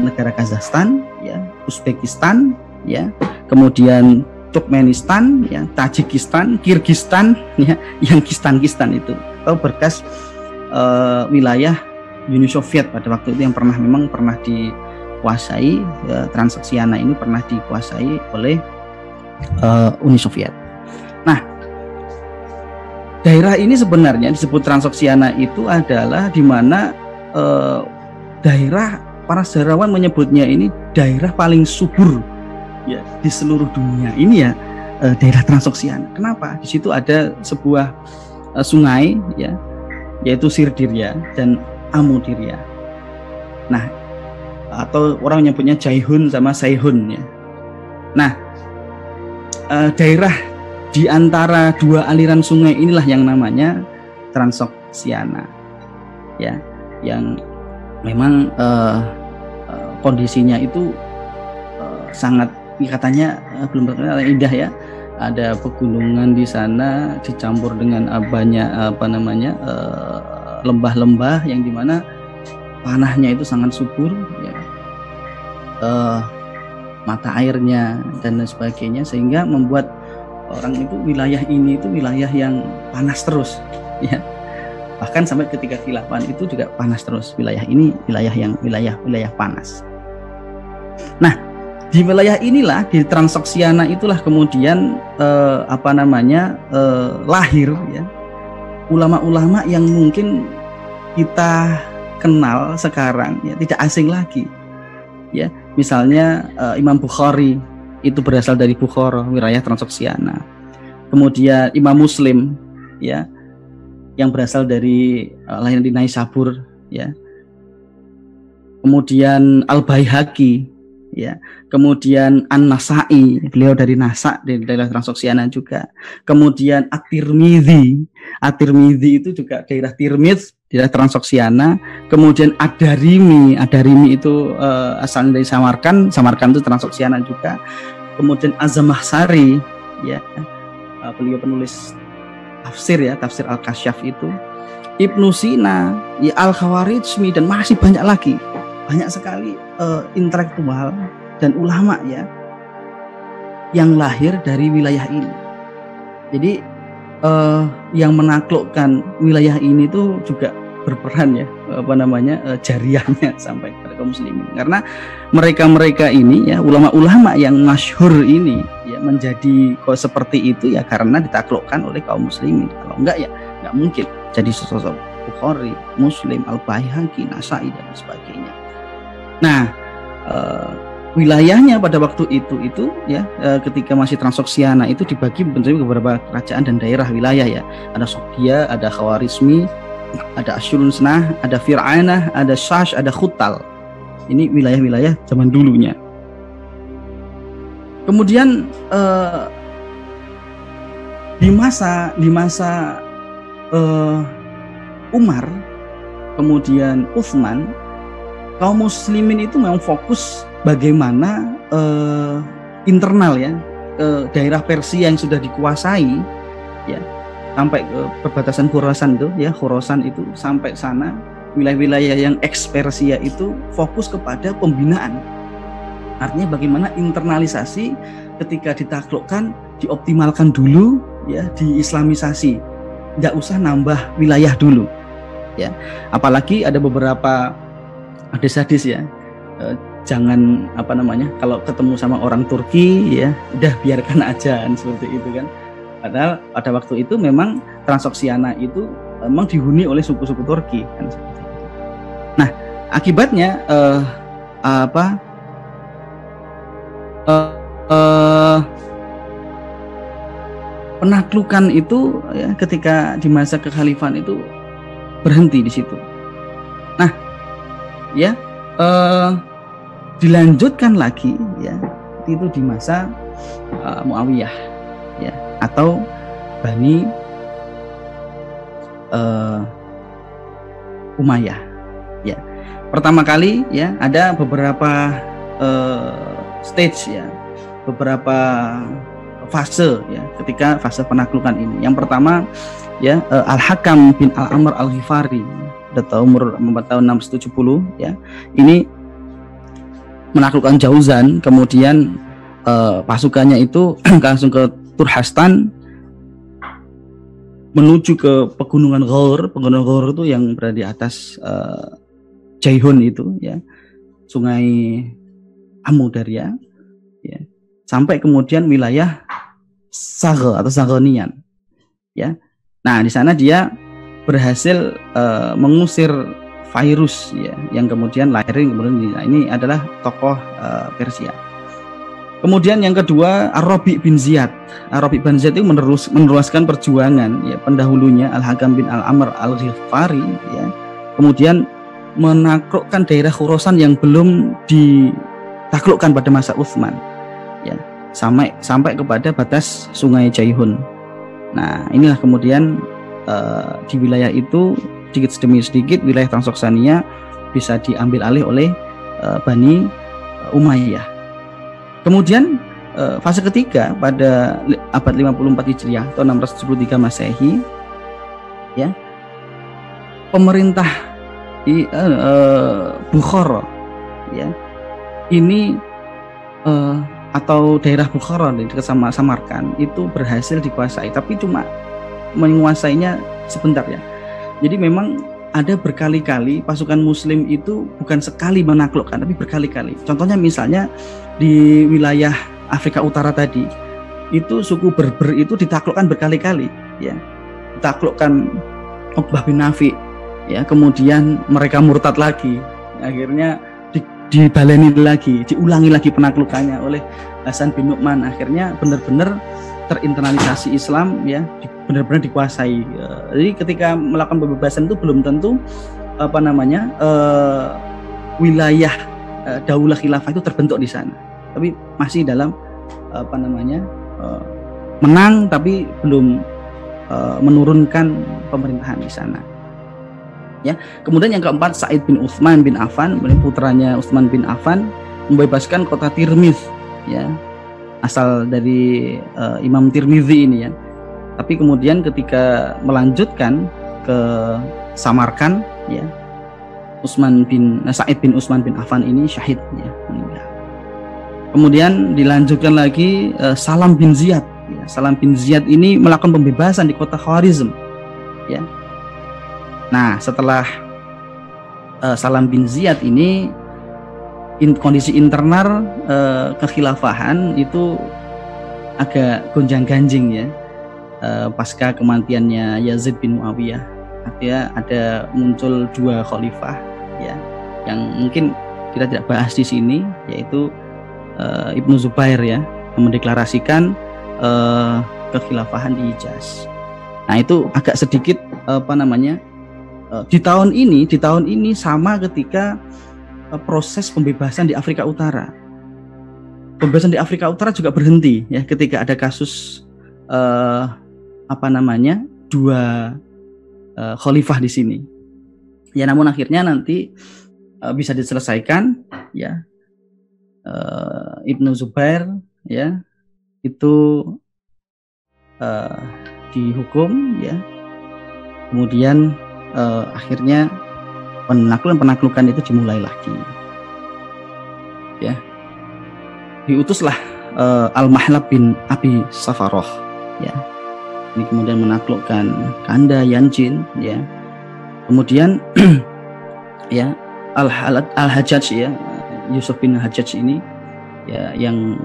negara Kazakhstan, ya, Uzbekistan, ya, kemudian Turkmenistan, ya, Tajikistan, Kirgistan, ya, yang Kistan itu, atau berkas wilayah Uni Soviet pada waktu itu yang memang pernah dikuasai, Transoksiana ini pernah dikuasai oleh Uni Soviet. Nah, daerah ini sebenarnya disebut Transoksiana itu adalah di mana daerah, para sejarawan menyebutnya ini daerah paling subur ya di seluruh dunia ini ya, daerah Transoksiana. Kenapa? Di situ ada sebuah sungai ya, yaitu Sirdirya dan Amudirya. Nah, atau orang menyebutnya Jaihun sama Saihun ya. Nah, daerah di antara dua aliran sungai inilah yang namanya Transoksiana, ya, yang memang kondisinya itu sangat, katanya belum terkenal indah ya. Ada pegunungan di sana dicampur dengan banyak lembah-lembah yang dimana tanahnya itu sangat subur, ya, mata airnya dan sebagainya, sehingga membuat orang itu wilayah ini itu wilayah yang panas terus, ya. Bahkan sampai ketika khilafah itu juga panas terus. Wilayah ini wilayah panas. Nah, di wilayah inilah, di Transoksiana itulah kemudian lahir ya ulama-ulama yang mungkin kita kenal sekarang ya, tidak asing lagi. Ya, misalnya Imam Bukhari itu berasal dari Bukhara, wilayah Transoksiana. Kemudian Imam Muslim ya, yang berasal dari lahir di Naisabur ya. Kemudian Al-Baihaqi ya. Kemudian An-Nasai, beliau dari Nasa, dari daerah Transoksiana juga. Kemudian At-Tirmidzi itu juga daerah Tirmidz, daerah Transoksiana. Kemudian Ad-Darimi itu asalnya dari Samarkand itu Transoksiana juga. Kemudian Az-Zamakhsyari ya, beliau penulis tafsir ya, tafsir Al-Kasyaf itu. Ibnu Sina, ya, Al-Khawarizmi, dan masih banyak lagi. Banyak sekali intelektual dan ulama ya yang lahir dari wilayah ini. Jadi yang menaklukkan wilayah ini tuh juga berperan ya, jariahnya sampai kepada kaum muslimin. Karena mereka ini ya, ulama-ulama yang masyhur ini ya menjadi kok seperti itu ya karena ditaklukkan oleh kaum muslimin. Kalau enggak ya enggak mungkin jadi sosok Bukhari, Muslim, Al-Baihaqi, Nasai dan sebagainya. Nah, wilayahnya pada waktu itu ya, ketika masih Transoksiana itu dibagi menjadi beberapa kerajaan dan daerah wilayah ya. Ada Sogdia, ada Khawarizmi, ada Asyurunsnah, ada Fir'ainah, ada Shash, ada Khutal. Ini wilayah-wilayah zaman dulunya. Kemudian di masa Umar, kemudian Utsman, kaum muslimin itu memang fokus bagaimana internal ya, daerah Persia yang sudah dikuasai, ya, sampai ke perbatasan Khurasan itu, ya, Khurasan itu sampai sana, wilayah-wilayah yang ex Persia itu fokus kepada pembinaan. Artinya bagaimana internalisasi ketika ditaklukkan dioptimalkan dulu, ya, diislamisasi, nggak usah nambah wilayah dulu, ya. Apalagi ada beberapa hadis-hadis, ya, jangan kalau ketemu sama orang Turki, ya udah biarkan aja seperti itu kan. Padahal pada waktu itu memang Transoksiana itu memang dihuni oleh suku-suku Turki kan, seperti itu. Nah, akibatnya penaklukan itu, ya, ketika di masa kekhalifahan itu berhenti di situ. Nah, ya, dilanjutkan lagi, ya, itu di masa Muawiyah, ya, atau Bani Umayyah, ya. Pertama kali, ya, ada beberapa stage, ya, beberapa fase, ya, ketika fase penaklukan ini. Yang pertama, ya, Al-Hakam bin Al-Amr Al-Ghifari, atau umur 4 tahun 670, ya, ini menaklukkan Jauzan, kemudian pasukannya itu langsung ke Turhastan menuju ke pegunungan Ghor. Pegunungan Ghor itu yang berada di atas Jaihun itu, ya, Sungai Amudarya, ya, sampai kemudian wilayah Saghe atau Sagonian, ya. Nah, di sana dia berhasil mengusir Fairuz, ya, yang kemudian lahir kemudian ini adalah tokoh Persia. Kemudian yang kedua, Ar-Rabi' bin Ziyad. Ar-Rabi' bin Ziyad itu meneruskan perjuangan, ya, pendahulunya Al-Hakam bin Al-Amr Al-Ghifari, ya. Kemudian menaklukkan daerah Khurasan yang belum ditaklukkan pada masa Utsman, ya, sampai kepada batas Sungai Jaihun. Nah, inilah kemudian di wilayah itu sedikit demi sedikit wilayah Transoksania bisa diambil alih oleh Bani Umayyah. Kemudian fase ketiga pada abad 54 Hijriah atau 673 Masehi, ya, pemerintah di Bukhara, ya, ini atau daerah Bukhara di dekat Samarkand itu berhasil dikuasai, tapi cuma menguasainya sebentar, ya. Jadi memang ada berkali-kali pasukan Muslim itu bukan sekali menaklukkan, tapi berkali-kali. Contohnya misalnya di wilayah Afrika Utara tadi, itu suku Berber itu ditaklukkan berkali-kali, ya. Ditaklukkan Uqbah bin Nafi, ya, kemudian mereka murtad lagi, akhirnya dibaleni lagi, diulangi lagi penaklukannya oleh Hasan bin Nu'man. Akhirnya benar-benar terinternalisasi Islam, ya, benar-benar dikuasai. Jadi ketika melakukan pembebasan itu belum tentu wilayah daulah khilafah itu terbentuk di sana, tapi masih dalam menang, tapi belum menurunkan pemerintahan di sana, ya. Kemudian yang keempat, Sa'id bin Utsman bin Affan, putranya Utsman bin Affan, membebaskan kota Tirmiz, ya, asal dari Imam Tirmizi ini, ya. Tapi kemudian ketika melanjutkan ke Samarkand, ya, Sa'id bin Utsman bin Affan ini syahid, ya, meninggal. Kemudian dilanjutkan lagi Salam bin Ziyad, ya. Salam bin Ziyad ini melakukan pembebasan di kota Khwarizm, ya. Nah, setelah Salam bin Ziyad ini kondisi internal kekhilafahan itu agak gonjang-ganjing, ya. Pasca kematiannya Yazid bin Muawiyah, artinya ada muncul dua khalifah, ya, yang mungkin kita tidak bahas di sini, yaitu Ibnu Zubair, ya, yang mendeklarasikan kekhilafahan di Hijaz. Nah, itu agak sedikit di tahun ini sama ketika proses pembebasan di Afrika Utara. Pembebasan di Afrika Utara juga berhenti, ya, ketika ada kasus dua khalifah di sini, ya. Namun akhirnya nanti bisa diselesaikan, ya. Ibnu Zubair, ya, itu dihukum, ya. Kemudian akhirnya penaklukan itu dimulai lagi, ya. Diutuslah Al-Mahlab bin Abi Safaroh, ya. Ini kemudian menaklukkan Kanda, Yanjin, ya. Kemudian ya Al-Hajjaj, ya, Yusuf bin Hajjaj ini, ya, yang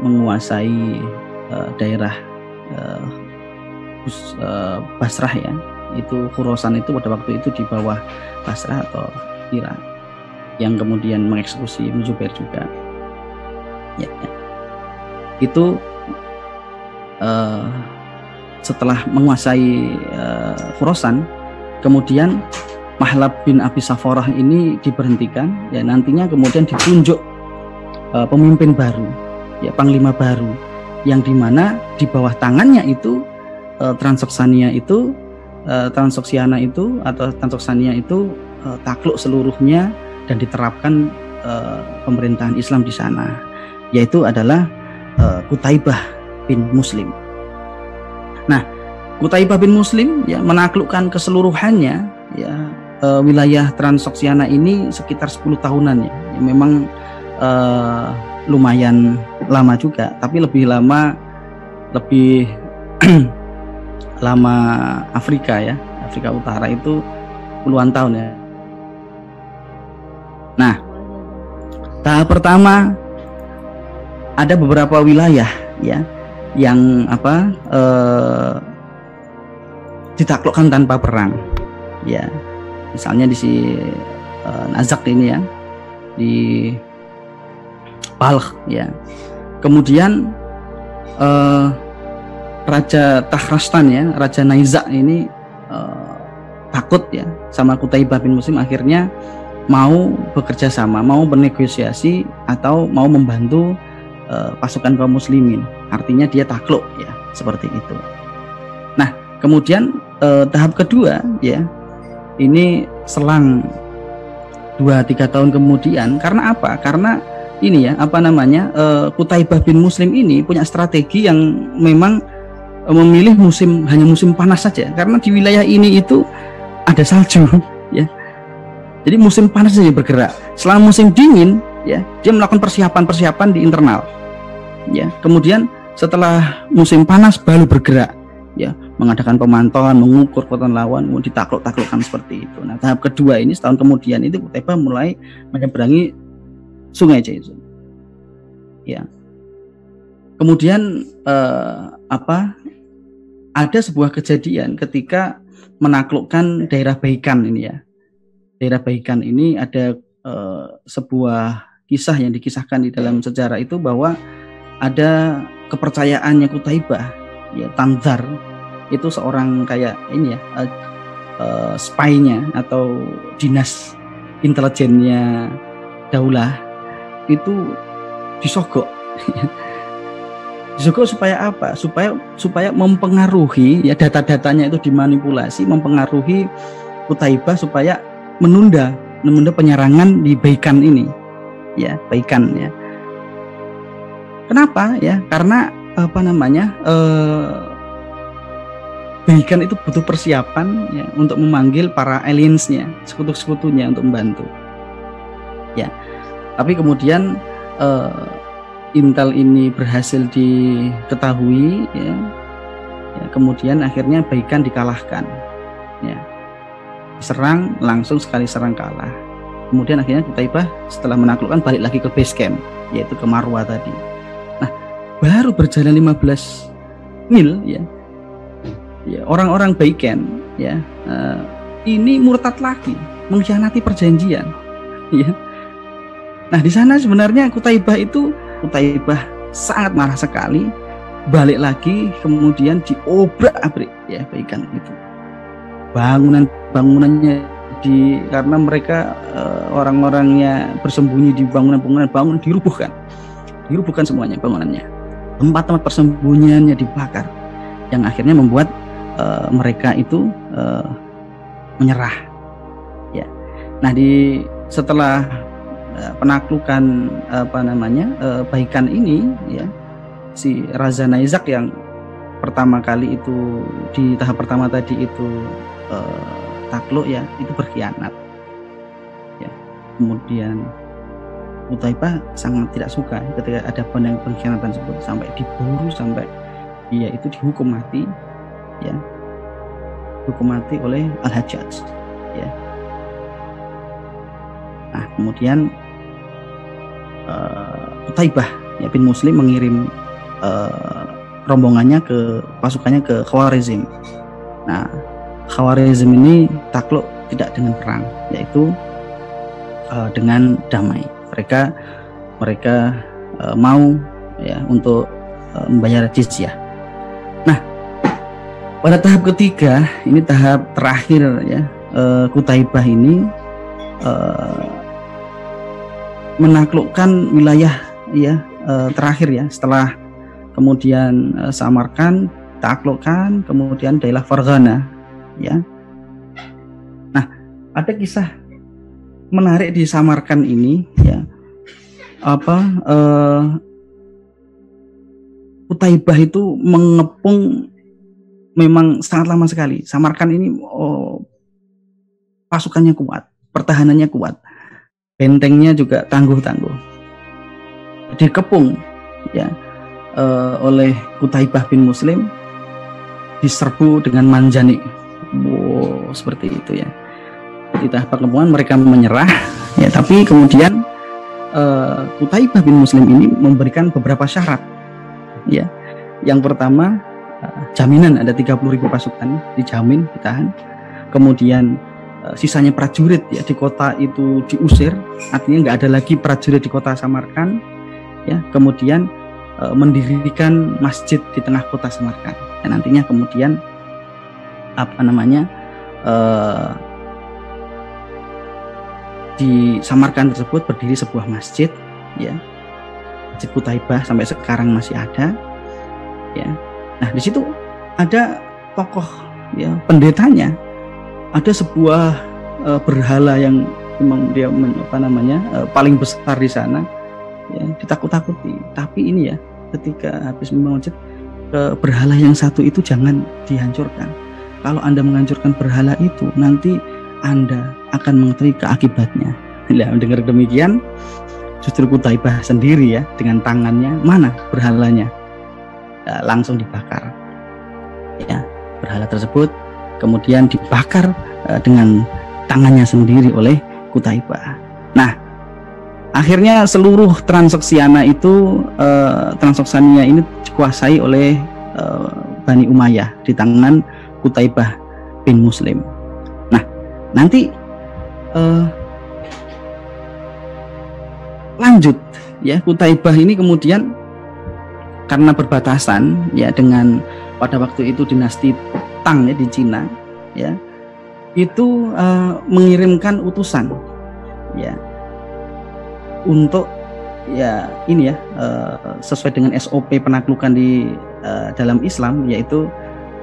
menguasai daerah Basrah, ya. Itu Khurasan itu pada waktu itu di bawah Basrah atau Irak, yang kemudian mengeksekusi Ibnu Zubair juga, ya. Itu setelah menguasai Khurasan, kemudian Mahlab bin Abi Safarah ini diberhentikan, ya. Nantinya kemudian ditunjuk pemimpin baru, ya, panglima baru, yang dimana di bawah tangannya itu Transoksiana itu takluk seluruhnya dan diterapkan pemerintahan Islam di sana, yaitu adalah Qutaibah bin Muslim. Nah, Qutaibah bin Muslim, ya, menaklukkan keseluruhannya, ya, wilayah Transoksiana ini sekitar 10 tahunan, ya. Memang lumayan lama juga, tapi lebih lama Afrika, ya, Afrika Utara itu puluhan tahun, ya. Nah, tahap pertama ada beberapa wilayah, ya, yang ditaklukkan tanpa perang, ya. Misalnya di Nazak ini, ya, di Balkh, ya. Kemudian Raja Takhrastan, ya, Raja Naizak ini takut, ya, sama Qutaibah bin Muslim, akhirnya mau bekerja sama, mau bernegosiasi atau mau membantu pasukan kaum muslimin. Artinya dia takluk, ya, seperti itu. Nah, kemudian tahap kedua, ya, ini selang 2-3 tahun kemudian. Karena apa? Karena ini, ya, Qutaibah bin Muslim ini punya strategi yang memang memilih hanya musim panas saja, karena di wilayah ini itu ada salju, ya. Jadi musim panas saja bergerak. Selama musim dingin, ya, dia melakukan persiapan di internal, ya. Kemudian setelah musim panas baru bergerak, ya, mengadakan pemantauan, mengukur kekuatan lawan, mau ditakluk-taklukkan seperti itu. Nah, tahap kedua ini setahun kemudian itu Qutaibah mulai menyeberangi Sungai Jaizun, ya. Kemudian ada sebuah kejadian ketika menaklukkan daerah Baikan ini, ya. Daerah Baikan ini ada sebuah kisah yang dikisahkan di dalam sejarah itu, bahwa ada kepercayaannya Qutaibah, ya, Tanzar itu seorang kayak ini, ya, spy-nya atau dinas intelijennya Daulah itu disogok. Disogok supaya apa? Supaya mempengaruhi, ya, data-datanya itu dimanipulasi, mempengaruhi Qutaibah supaya menunda penyerangan di Baikan ini, ya, Baikan, ya. Kenapa, ya? Karena Baikan itu butuh persiapan, ya, untuk memanggil para aliensnya, sekutu-sekutunya untuk membantu, ya. Tapi kemudian intel ini berhasil diketahui, ya. Kemudian akhirnya Baikan dikalahkan, ya. Serang langsung, sekali serang kalah. Kemudian akhirnya Qutaibah setelah menaklukkan balik lagi ke base camp, yaitu ke Marwa tadi. Nah, baru berjalan 15 mil, ya, orang-orang Baikan, ya, ini murtad lagi, mengkhianati perjanjian, ya. Nah, di sana sebenarnya Qutaibah sangat marah sekali, balik lagi, kemudian diobrak-abrik, ya, Baikan itu. Bangunannya karena mereka orang-orangnya bersembunyi di bangunan dirubuhkan semuanya bangunannya. Tempat-tempat persembunyiannya dibakar, yang akhirnya membuat mereka itu menyerah, ya. Nah, setelah penaklukan Baikan ini, ya, si Raza Naizak yang pertama kali itu di tahap pertama tadi itu takluk, ya, itu berkhianat, ya. Kemudian Qutaibah sangat tidak suka ketika ada pengkhianatan tersebut, sampai diburu, sampai dia itu dihukum mati, ya, dihukum mati oleh Al-Hajjaj, ya. Nah, kemudian Qutaibah, ya, bin Muslim mengirim rombongannya pasukannya ke Khawarizm. Nah, Khawarizm ini takluk tidak dengan perang, yaitu dengan damai. Mereka mau, ya, untuk membayar jizyah. Nah, pada tahap ketiga, ini tahap terakhir, ya, Qutaibah ini menaklukkan wilayah, ya, terakhir, ya, setelah kemudian Samarkand taklukkan, kemudian daerah Farghana, ya. Nah, ada kisah menarik di Samarkand ini, ya, Qutaibah itu mengepung memang sangat lama sekali. Samarkand ini pasukannya kuat, pertahanannya kuat, bentengnya juga tangguh-tangguh, dikepung, ya, oleh Qutaibah bin Muslim, diserbu dengan manjanik. Wow, seperti itu, ya. Di tahap pengepungan mereka menyerah, ya, tapi kemudian Qutaibah bin Muslim ini memberikan beberapa syarat, ya. Yang pertama, jaminan ada 30.000 pasukan dijamin ditahan. Kemudian sisanya prajurit, ya, di kota itu diusir, artinya nggak ada lagi prajurit di kota Samarkand, ya. Kemudian mendirikan masjid di tengah kota Samarkand, dan nantinya kemudian di Samarkand tersebut berdiri sebuah masjid, ya, Masjid Qutaibah, sampai sekarang masih ada, ya. Nah, di situ ada tokoh, ya, pendetanya, ada sebuah berhala yang memang dia paling besar di sana, ya, ditakut-takuti. Tapi ini, ya, ketika habis membangun masjid, berhala yang satu itu jangan dihancurkan. Kalau Anda menghancurkan berhala itu, nanti Anda akan mengetahui keakibatnya. Nah, mendengar demikian, justru Qutaibah sendiri, ya, dengan tangannya, mana berhalanya, langsung dibakar, ya. Berhala tersebut kemudian dibakar dengan tangannya sendiri oleh Qutaibah. Nah, akhirnya seluruh Transoksiana itu Transoksania ini dikuasai oleh Bani Umayyah di tangan Qutaibah bin Muslim. Nah, nanti lanjut, ya, Qutaibah ini kemudian karena berbatasan, ya, dengan pada waktu itu dinasti Tang, ya, di Cina, ya, itu mengirimkan utusan, ya, untuk, ya, ini, ya, sesuai dengan SOP penaklukan di dalam Islam, yaitu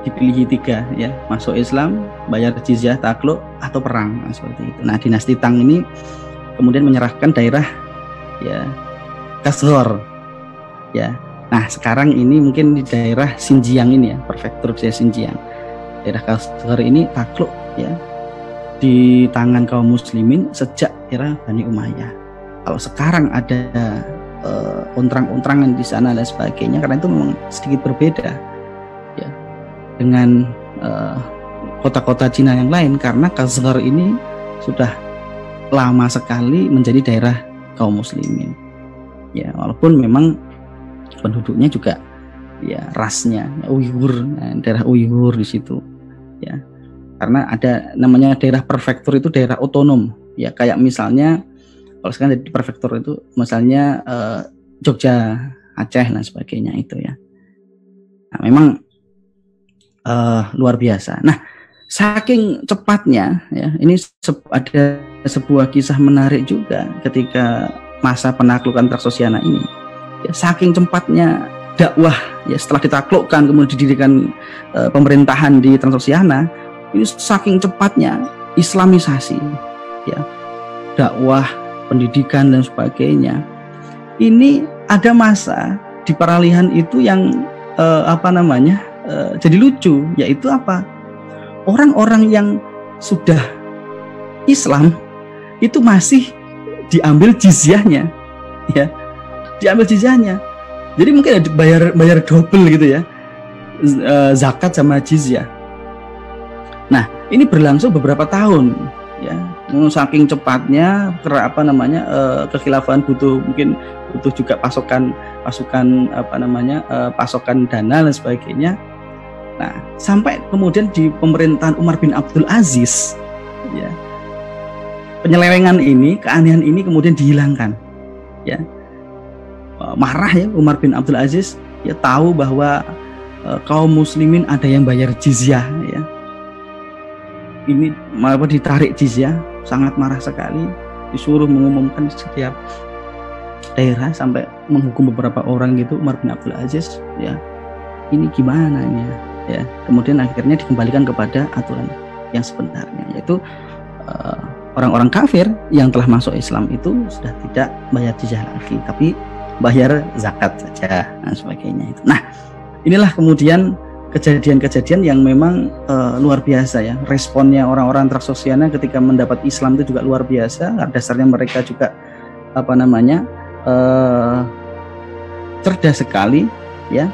dipilih 3, ya, masuk Islam, bayar jizyah, takluk, atau perang. Nah, seperti itu. Nah, dinasti Tang ini kemudian menyerahkan daerah, ya, Kashgar, ya. Nah, sekarang ini mungkin di daerah Xinjiang ini, ya, prefektur Xinjiang, daerah Kashgar ini takluk, ya, di tangan kaum muslimin sejak era Bani Umayyah. Kalau sekarang ada ontrang-ontrangan di sana dan sebagainya, karena itu memang sedikit berbeda, ya, dengan kota-kota Cina yang lain, karena Kashgar ini sudah lama sekali menjadi daerah kaum muslimin, ya, walaupun memang penduduknya juga, ya, rasnya Uighur, daerah Uighur di situ, ya, karena ada namanya daerah prefektur itu daerah otonom, ya, kayak misalnya kalau sekarang di prefektur itu misalnya Jogja, Aceh dan sebagainya itu, ya. Nah, memang luar biasa. Nah, saking cepatnya, ya, ini ada sebuah kisah menarik juga ketika masa penaklukan Transoksiana ini, ya, saking cepatnya dakwah, ya, setelah ditaklukkan kemudian didirikan pemerintahan di Transoksiana, ini saking cepatnya Islamisasi, ya, dakwah pendidikan dan sebagainya. Ini ada masa di peralihan itu yang jadi lucu, yaitu apa? Orang-orang yang sudah Islam itu masih diambil jizyahnya, ya, diambil jizyahnya. Jadi mungkin bayar double gitu ya, zakat sama jizyah. Nah, ini berlangsung beberapa tahun, ya. Saking cepatnya, kekhilafahan butuh juga pasokan dana dan sebagainya. Nah, sampai kemudian di pemerintahan Umar bin Abdul Aziz, ya, penyelewengan ini, keanehan ini kemudian dihilangkan, ya. Marah ya Umar bin Abdul Aziz, ya, tahu bahwa kaum muslimin ada yang bayar jizyah, ya. Ini ditarik jizyah, sangat marah sekali, disuruh mengumumkan setiap daerah sampai menghukum beberapa orang gitu. Umar bin Abdul Aziz, ya, ini gimana ini ya. Kemudian akhirnya dikembalikan kepada aturan yang sebenarnya, yaitu orang-orang kafir yang telah masuk Islam itu sudah tidak bayar jizyah lagi, tapi bayar zakat saja dan sebagainya itu. Nah, inilah kemudian kejadian-kejadian yang memang luar biasa ya. Responnya orang-orang Transoksiana ketika mendapat Islam itu juga luar biasa. Dasarnya mereka juga cerdas sekali ya.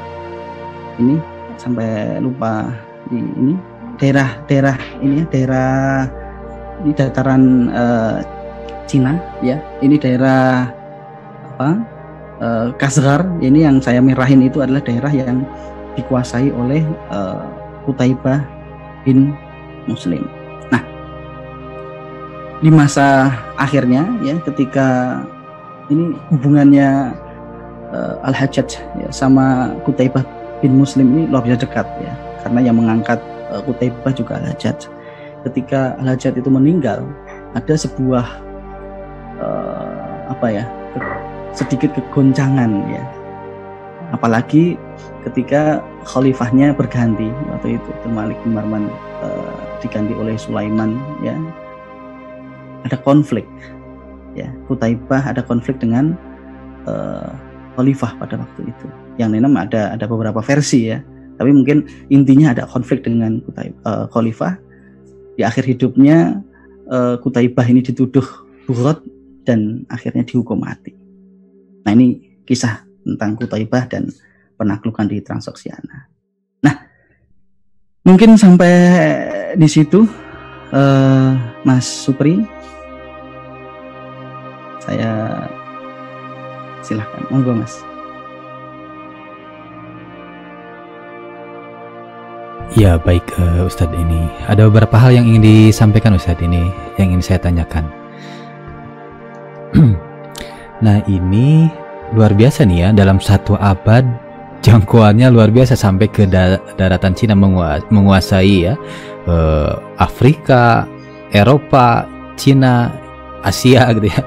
Ini sampai lupa ini daerah ini dataran Cina ya. Ini daerah Kashgar. Ini yang saya merahin itu adalah daerah yang dikuasai oleh Qutaibah bin Muslim. Nah, di masa akhirnya ya, ketika ini hubungannya Al-Hajjaj ya, sama Qutaibah bin Muslim ini luar biasa dekat ya, karena yang mengangkat Qutaibah juga Al-Hajjaj. Ketika Al-Hajjaj itu meninggal, ada sebuah sedikit kegoncangan ya, apalagi ketika khalifahnya berganti waktu itu, Malik bin Marwan diganti oleh Sulaiman ya. Ada konflik ya, Qutaibah ada konflik dengan khalifah pada waktu itu. Yang memang ada beberapa versi ya, tapi mungkin intinya ada konflik dengan khalifah. Di akhir hidupnya Qutaibah ini dituduh bughad dan akhirnya dihukum mati. Nah, ini kisah tentang Qutaibah dan penaklukan di Transoksiana. Nah, mungkin sampai di situ, Mas Supri. Saya silahkan, monggo Mas. Ya baik Ustadz, ini ada beberapa hal yang ingin disampaikan Ustadz, ini yang ingin saya tanyakan. Nah, ini luar biasa nih ya, dalam 1 abad jangkauannya luar biasa sampai ke daratan Cina, menguasai ya Afrika, Eropa, Cina, Asia gitu ya.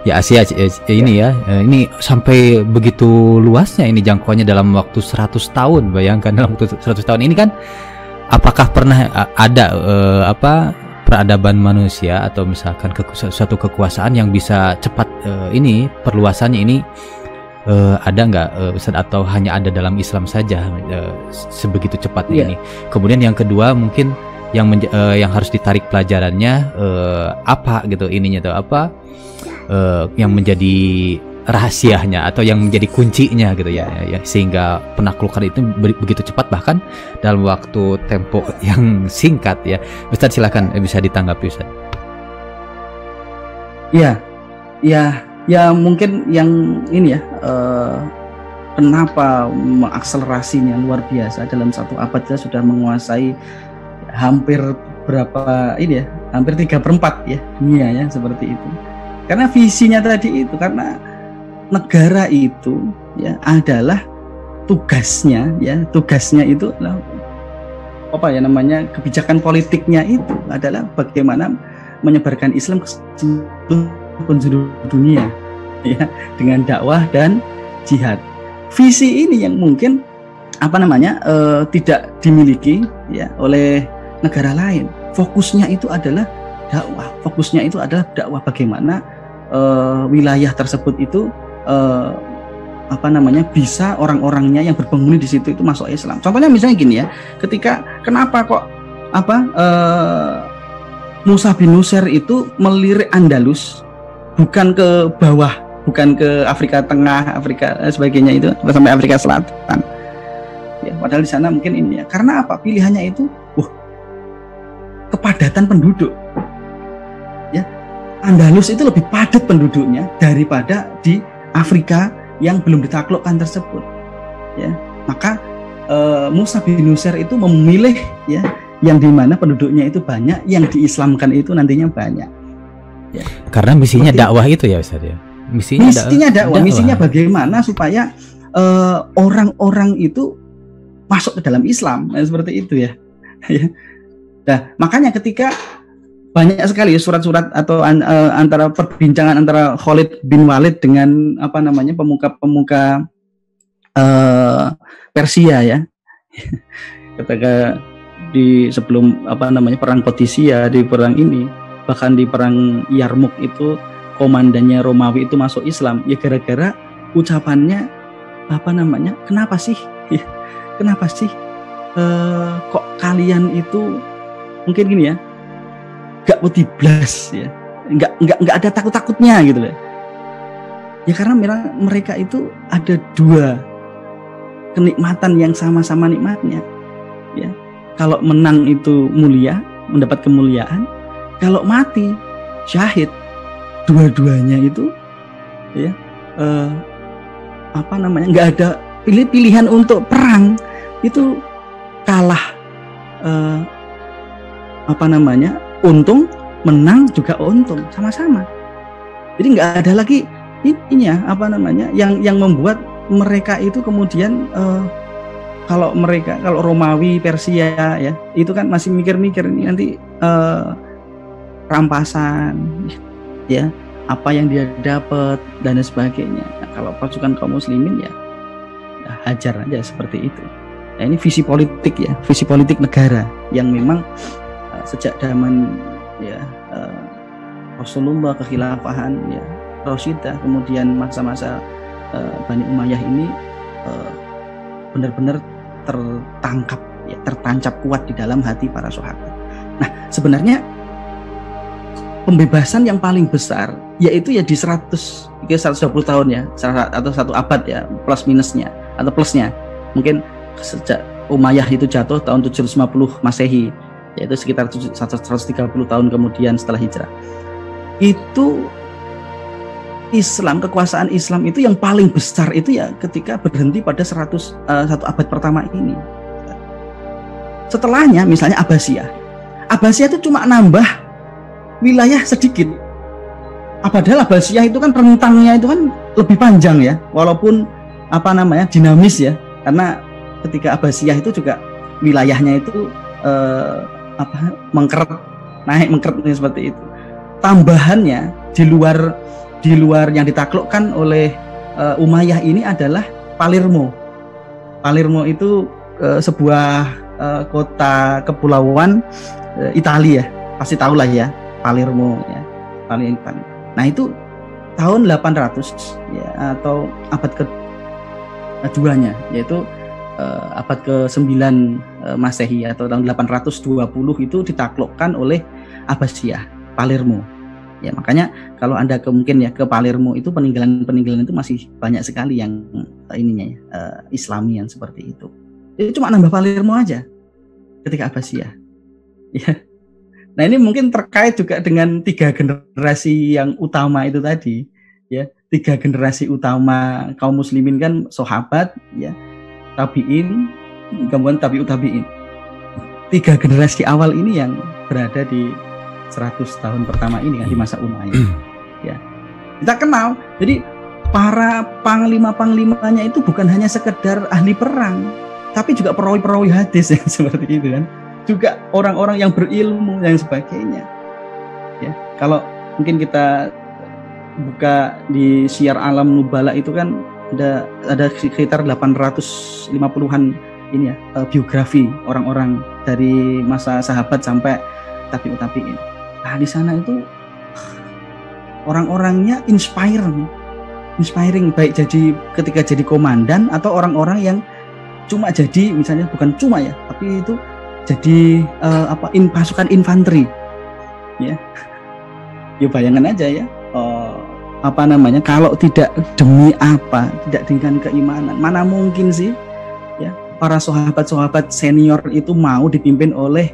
Ya Asia ini ya, ini sampai begitu luasnya ini jangkauannya dalam waktu 100 tahun. Bayangkan dalam waktu 100 tahun ini kan, apakah pernah ada peradaban manusia atau misalkan suatu kekuasaan yang bisa cepat ini perluasannya ini ada nggak Ustaz, atau hanya ada dalam Islam saja sebegitu cepatnya ini? Kemudian yang kedua mungkin yang harus ditarik pelajarannya apa gitu ininya tuh apa yang menjadi rahasianya atau yang menjadi kuncinya gitu ya, sehingga penaklukan itu begitu cepat bahkan dalam waktu tempo yang singkat ya. Ustaz silakan bisa ditanggapi Ustaz. Ya mungkin yang ini ya, kenapa mengakselerasinya luar biasa, dalam 1 abad kita sudah menguasai hampir berapa ini ya, hampir 3/4 ya dunia ya, seperti itu. Karena visinya tadi itu, karena negara itu ya adalah tugasnya itu adalah kebijakan politiknya itu adalah bagaimana menyebarkan Islam ke seluruh penjuru dunia ya, dengan dakwah dan jihad. Visi ini yang mungkin tidak dimiliki ya oleh negara lain. Fokusnya itu adalah dakwah, bagaimana wilayah tersebut itu bisa orang-orangnya yang berpenghuni di situ itu masuk Islam. Contohnya misalnya gini ya, kenapa kok Musa bin Nusair itu melirik Andalus, bukan ke bawah, bukan ke Afrika Tengah, Afrika sebagainya itu sampai Afrika Selatan. Ya, padahal di sana mungkin ini ya. Karena apa? Pilihannya itu kepadatan penduduk. Ya. Andalus itu lebih padat penduduknya daripada di Afrika yang belum ditaklukkan tersebut. Ya. Maka Musa bin Nusair itu memilih ya yang dimana penduduknya itu banyak, yang diislamkan itu nantinya banyak. Ya. Karena misinya dakwah itu ya Ustaz ya. Misinya dakwah. Misinya bagaimana supaya orang-orang itu masuk ke dalam Islam, seperti itu ya. Nah, makanya ketika banyak sekali surat-surat atau antara perbincangan antara Khalid bin Walid dengan pemuka-pemuka Persia ya. Ketika di sebelum perang Qadisiyah, di perang ini, bahkan di perang Yarmuk itu komandannya Romawi itu masuk Islam ya gara-gara ucapannya kenapa sih kok kalian itu mungkin gini ya, gak putih blas ya, nggak ada takut-takutnya gitu loh ya, karena mereka itu ada dua kenikmatan yang sama-sama nikmatnya ya. Kalau menang itu mulia, mendapat kemuliaan. Kalau mati syahid, dua-duanya itu ya nggak ada pilihan untuk perang, itu kalah untung, menang juga untung, sama-sama. Jadi nggak ada lagi yang membuat mereka itu kemudian kalau Romawi, Persia ya, itu kan masih mikir-mikir ini nanti rampasan ya, apa yang dia dapat dan sebagainya. Nah, kalau pasukan kaum muslimin ya hajar aja seperti itu. Nah, ini visi politik negara yang memang sejak zaman ya Rasulullah, kekhilafahan ya Rasyidah, kemudian masa-masa Bani Umayyah ini benar-benar tertancap kuat di dalam hati para sahabat. Nah, sebenarnya pembebasan yang paling besar yaitu ya di 120 tahun ya, atau 1 abad ya, plus minusnya atau plusnya. Mungkin sejak Umayyah itu jatuh tahun 750 Masehi, yaitu sekitar 130 tahun kemudian setelah hijrah. Itu Islam, kekuasaan Islam itu yang paling besar itu ya ketika berhenti pada 1 abad pertama ini. Setelahnya misalnya Abbasiyah itu cuma nambah wilayah sedikit. Padahal Abbasiyah itu kan rentangnya itu kan lebih panjang ya, walaupun dinamis ya, karena ketika Abbasiyah itu juga wilayahnya itu mengkeret seperti itu. Tambahannya di luar yang ditaklukkan oleh Umayyah ini adalah Palermo. Palermo itu sebuah kota kepulauan Italia, pasti tahulah ya, Palermo ya, paling Italia. Nah, itu tahun 800 ya, atau abad keduanya, yaitu abad ke-9 Masehi atau tahun 820 itu ditaklukkan oleh Abbasiyah, Palermo. Ya, makanya kalau Anda mungkin ya ke Palermo itu peninggalan itu masih banyak sekali yang Islamian seperti itu. Itu cuma nambah Palermo aja ketika Abbasiyah. Ya. Nah, ini mungkin terkait juga dengan 3 generasi yang utama itu tadi, ya. 3 generasi utama kaum muslimin kan sahabat, ya, tabi'in, kemudian tabi'ut tabi'in. 3 generasi awal ini yang berada di 100 tahun pertama ini kan, di masa Umayyah. Ya. Kita kenal. Jadi para panglima-panglimanya itu bukan hanya sekedar ahli perang, tapi juga perawi-perawi hadis yang seperti itu kan. Juga orang-orang yang berilmu dan sebagainya. Ya. Kalau mungkin kita buka di Syiar Alam Nubala itu kan ada sekitar 850-an ini ya, biografi orang-orang dari masa sahabat sampai tabi'ut tabi'in. Nah, di sana itu orang-orangnya inspiring, baik jadi ketika jadi komandan atau orang-orang yang cuma jadi, misalnya bukan cuma ya, tapi itu jadi pasukan infanteri, ya. Ya bayangan aja ya, kalau tidak demi apa, tidak dengan keimanan, mana mungkin sih, ya, para sahabat-sahabat senior itu mau dipimpin oleh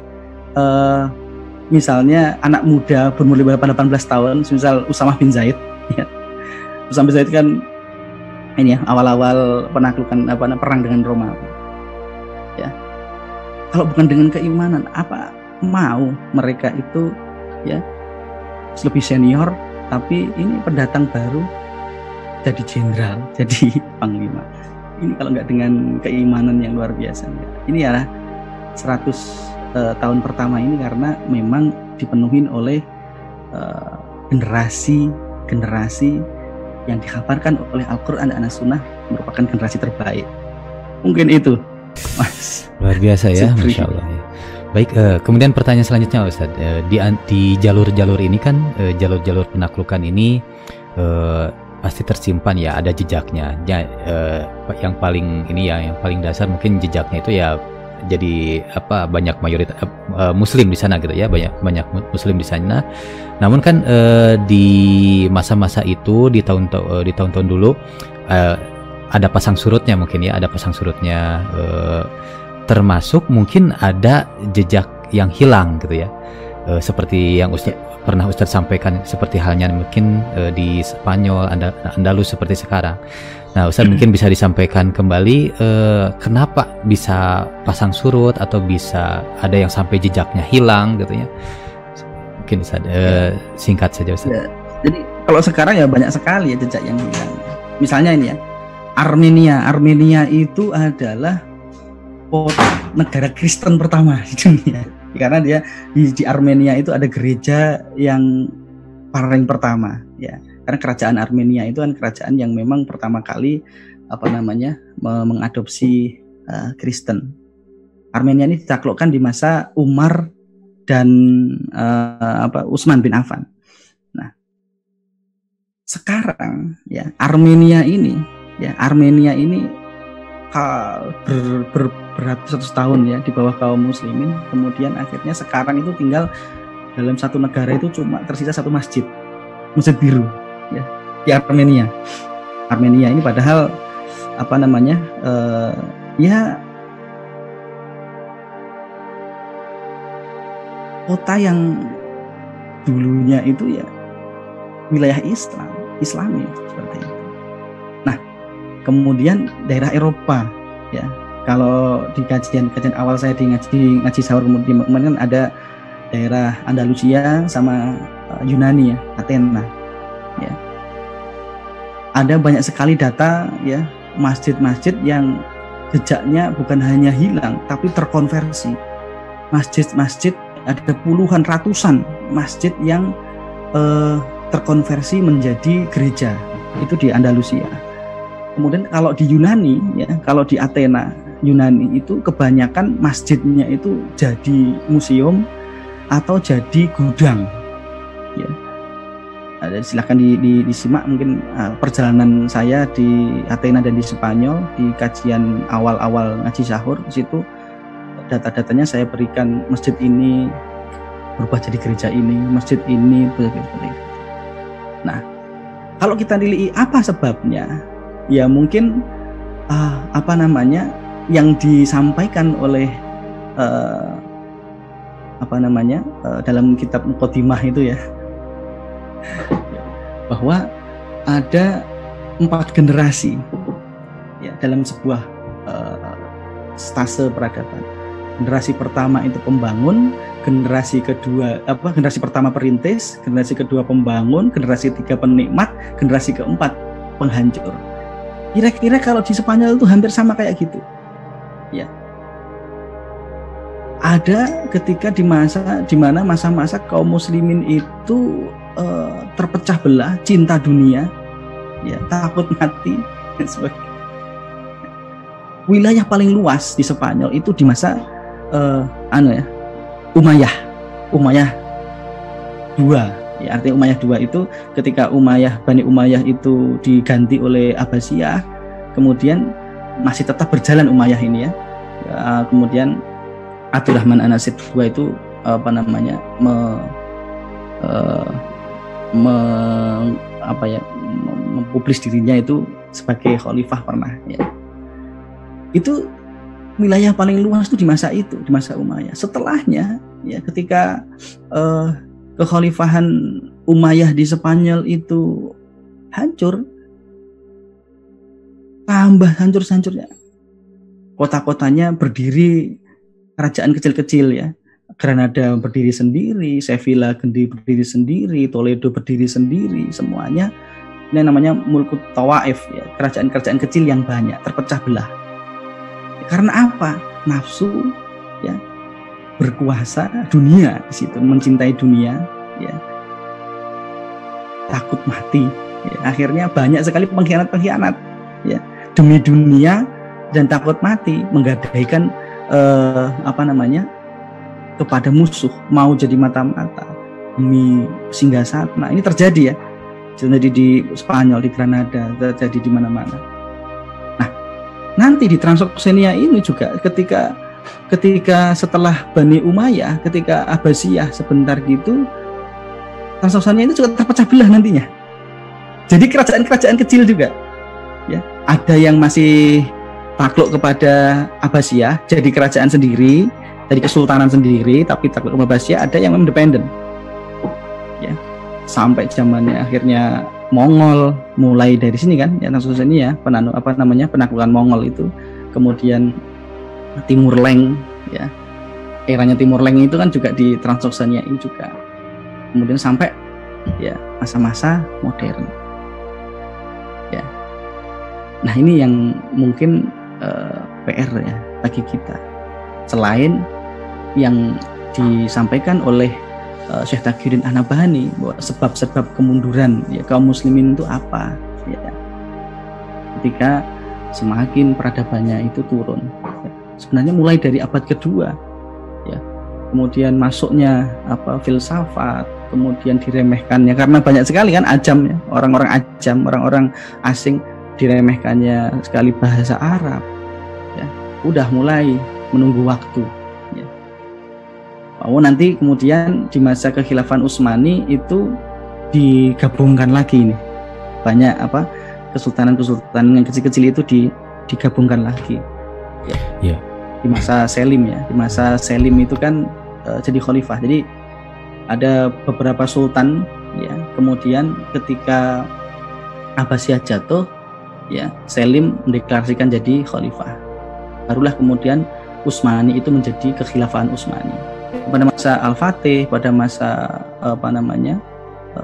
misalnya anak muda berumur 18 tahun, misal Usamah bin Zaid, ya. Usamah bin Zaid kan ini ya, awal-awal penaklukan perang dengan Romawi. Ya. Kalau bukan dengan keimanan, apa mau mereka itu ya lebih senior, tapi ini pendatang baru jadi jenderal, jadi panglima. Ini kalau nggak dengan keimanan yang luar biasa. Ini ya 100 tahun pertama ini karena memang dipenuhi oleh generasi yang dikhabarkan oleh Al-Quran dan As-Sunnah merupakan generasi terbaik. Mungkin itu, Mas. Luar biasa ya, Masya Allah ya. Baik, kemudian pertanyaan selanjutnya Ustadz, di jalur-jalur ini kan, jalur-jalur penaklukan ini pasti tersimpan ya, ada jejaknya. Yang paling ini ya, yang paling dasar mungkin jejaknya itu ya, jadi banyak mayoritas Muslim di sana gitu ya, banyak Muslim di sana. Namun kan di masa-masa itu, di tahun-tahun dulu ada pasang surutnya mungkin ya, termasuk mungkin ada jejak yang hilang gitu ya, seperti yang pernah Ustadz sampaikan, seperti halnya mungkin di Spanyol, Andalus seperti sekarang. Nah, Ustadz mungkin bisa disampaikan kembali kenapa bisa pasang surut atau bisa ada yang sampai jejaknya hilang gitu ya. Mungkin Ustadz singkat saja Ustadz. Ya, jadi kalau sekarang ya banyak sekali ya jejak yang hilang. Misalnya ini ya, Armenia itu adalah negara Kristen pertama di dunia, karena dia di Armenia itu ada gereja yang paling pertama ya, karena kerajaan Armenia itu kan kerajaan yang memang pertama kali mengadopsi Kristen. Armenia ini ditaklukkan di masa Umar dan Utsman bin Affan. Nah, sekarang ya Armenia ini beratus tahun ya di bawah kaum muslimin, kemudian akhirnya sekarang itu tinggal dalam satu negara itu cuma tersisa satu masjid biru ya di Armenia ini, padahal ya kota yang dulunya itu ya wilayah Islami seperti itu. Nah, kemudian daerah Eropa ya, kalau di kajian awal saya di ngaji sahur kemudian kan ada daerah Andalusia sama Yunani ya, Athena ya. Ada banyak sekali data ya, masjid-masjid yang jejaknya bukan hanya hilang tapi terkonversi. Masjid-masjid, ada puluhan ratusan masjid yang terkonversi menjadi gereja, itu di Andalusia. Kemudian kalau di Yunani ya, kalau di Athena Yunani itu kebanyakan masjidnya itu jadi museum atau jadi gudang ya. Silahkan disimak mungkin perjalanan saya di Athena dan di Spanyol di kajian awal-awal ngaji sahur. Di situ data-datanya saya berikan, masjid ini berubah jadi gereja ini, masjid ini seperti itu. Nah, kalau kita nilai apa sebabnya, ya mungkin yang disampaikan oleh dalam kitab Muqaddimah itu ya, bahwa ada 4 generasi ya dalam sebuah stase peradaban. Generasi pertama itu pembangun, generasi pertama perintis, generasi kedua pembangun, generasi ketiga penikmat, generasi keempat penghancur. Kira-kira kalau di Spanyol itu hampir sama kayak gitu ya. Ada ketika di mana masa-masa kaum muslimin itu terpecah belah, cinta dunia ya, takut mati dan sebagainya. Wilayah paling luas di Spanyol itu di masa Umayyah II Ya, artinya Umayyah II itu ketika Bani Umayyah itu diganti oleh Abbasiyah, kemudian masih tetap berjalan Umayyah ini ya. Kemudian Abdurrahman An-Nasir II itu mempublis dirinya itu sebagai khalifah pernah ya. Itu wilayah paling luas itu di masa itu, di masa Umayyah. Setelahnya ya, ketika kekhalifahan Umayyah di Spanyol itu hancur, tambah hancur-hancurnya. Kota-kotanya berdiri kerajaan kecil-kecil ya. Granada berdiri sendiri, Sevilla berdiri sendiri, Toledo berdiri sendiri, semuanya ini namanya Mulkut Tawaif ya, kerajaan-kerajaan kecil yang banyak terpecah belah. Karena apa? Nafsu ya, berkuasa dunia di situ, mencintai dunia ya, takut mati ya. Akhirnya banyak sekali pengkhianat-pengkhianat ya, demi dunia dan takut mati menggadaikan kepada musuh, mau jadi mata-mata demi singgasana. Ini terjadi ya, terjadi di Spanyol, di Granada, terjadi di mana-mana. Nah, nanti di Transoxania ini juga ketika setelah Bani Umayyah, ketika Abbasiyah sebentar gitu, Transoxania itu juga terpecah belah nantinya. Jadi kerajaan-kerajaan kecil juga ya, ada yang masih takluk kepada Abbasiyah, jadi kerajaan sendiri, jadi kesultanan sendiri, tapi takluk kepada Abbasiyah. Ada yang independen ya, sampai zamannya akhirnya Mongol, mulai dari sini kan ya, Transoxania penaklukan Mongol itu, kemudian Timur Leng ya, eranya Timur Leng itu kan juga di Transoxania ini juga, kemudian sampai ya masa-masa modern ya. Nah, ini yang mungkin PR ya bagi kita, selain yang disampaikan oleh Syekh Taqiyuddin An-Nabhani bahwa sebab-sebab kemunduran ya kaum muslimin itu apa ya, ketika semakin peradabannya itu turun ya. Sebenarnya mulai dari abad kedua ya, kemudian masuknya filsafat, kemudian diremehkannya karena banyak sekali kan ajam ya, orang-orang ajam, orang-orang asing, diremehkannya sekali bahasa Arab ya, udah mulai menunggu waktu ya. Nanti kemudian di masa kekhilafahan Utsmani itu digabungkan lagi nih, banyak kesultanan-kesultanan yang kecil-kecil itu digabungkan lagi ya. Di masa Selim ya, di masa Selim itu kan jadi khalifah, jadi ada beberapa sultan ya, kemudian ketika Abbasiyah jatuh ya, Selim mendeklarasikan jadi khalifah, barulah kemudian Utsmani itu menjadi kekhilafahan Utsmani. Pada masa Al-Fatih, pada masa Muhammad I,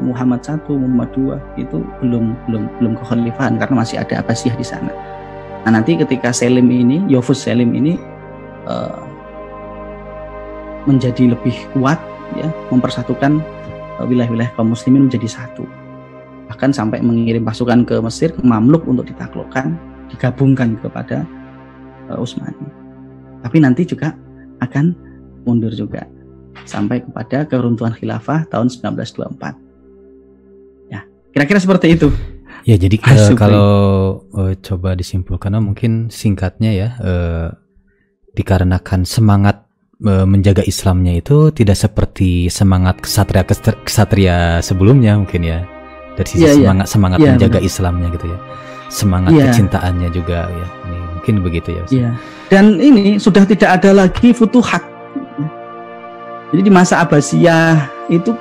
Muhammad II itu belum kekhalifahan karena masih ada Abbasiyah di sana. Nah, nanti ketika Selim ini, Yavuz Selim ini menjadi lebih kuat ya, mempersatukan wilayah-wilayah kaum muslimin menjadi satu. Bahkan sampai mengirim pasukan ke Mesir, ke Mamluk untuk ditaklukkan, digabungkan kepada Utsmani. Tapi nanti juga akan mundur juga sampai kepada keruntuhan khilafah tahun 1924. Ya, kira-kira seperti itu. Ya, jadi kalau coba disimpulkan mungkin singkatnya ya, dikarenakan semangat menjaga Islamnya itu tidak seperti semangat kesatria sebelumnya mungkin ya. Dari sisi semangat menjaga Islamnya gitu ya, semangat kecintaannya juga ya, ini mungkin begitu ya. Iya. Dan ini sudah tidak ada lagi futuhat. Jadi di masa Abbasiyah itu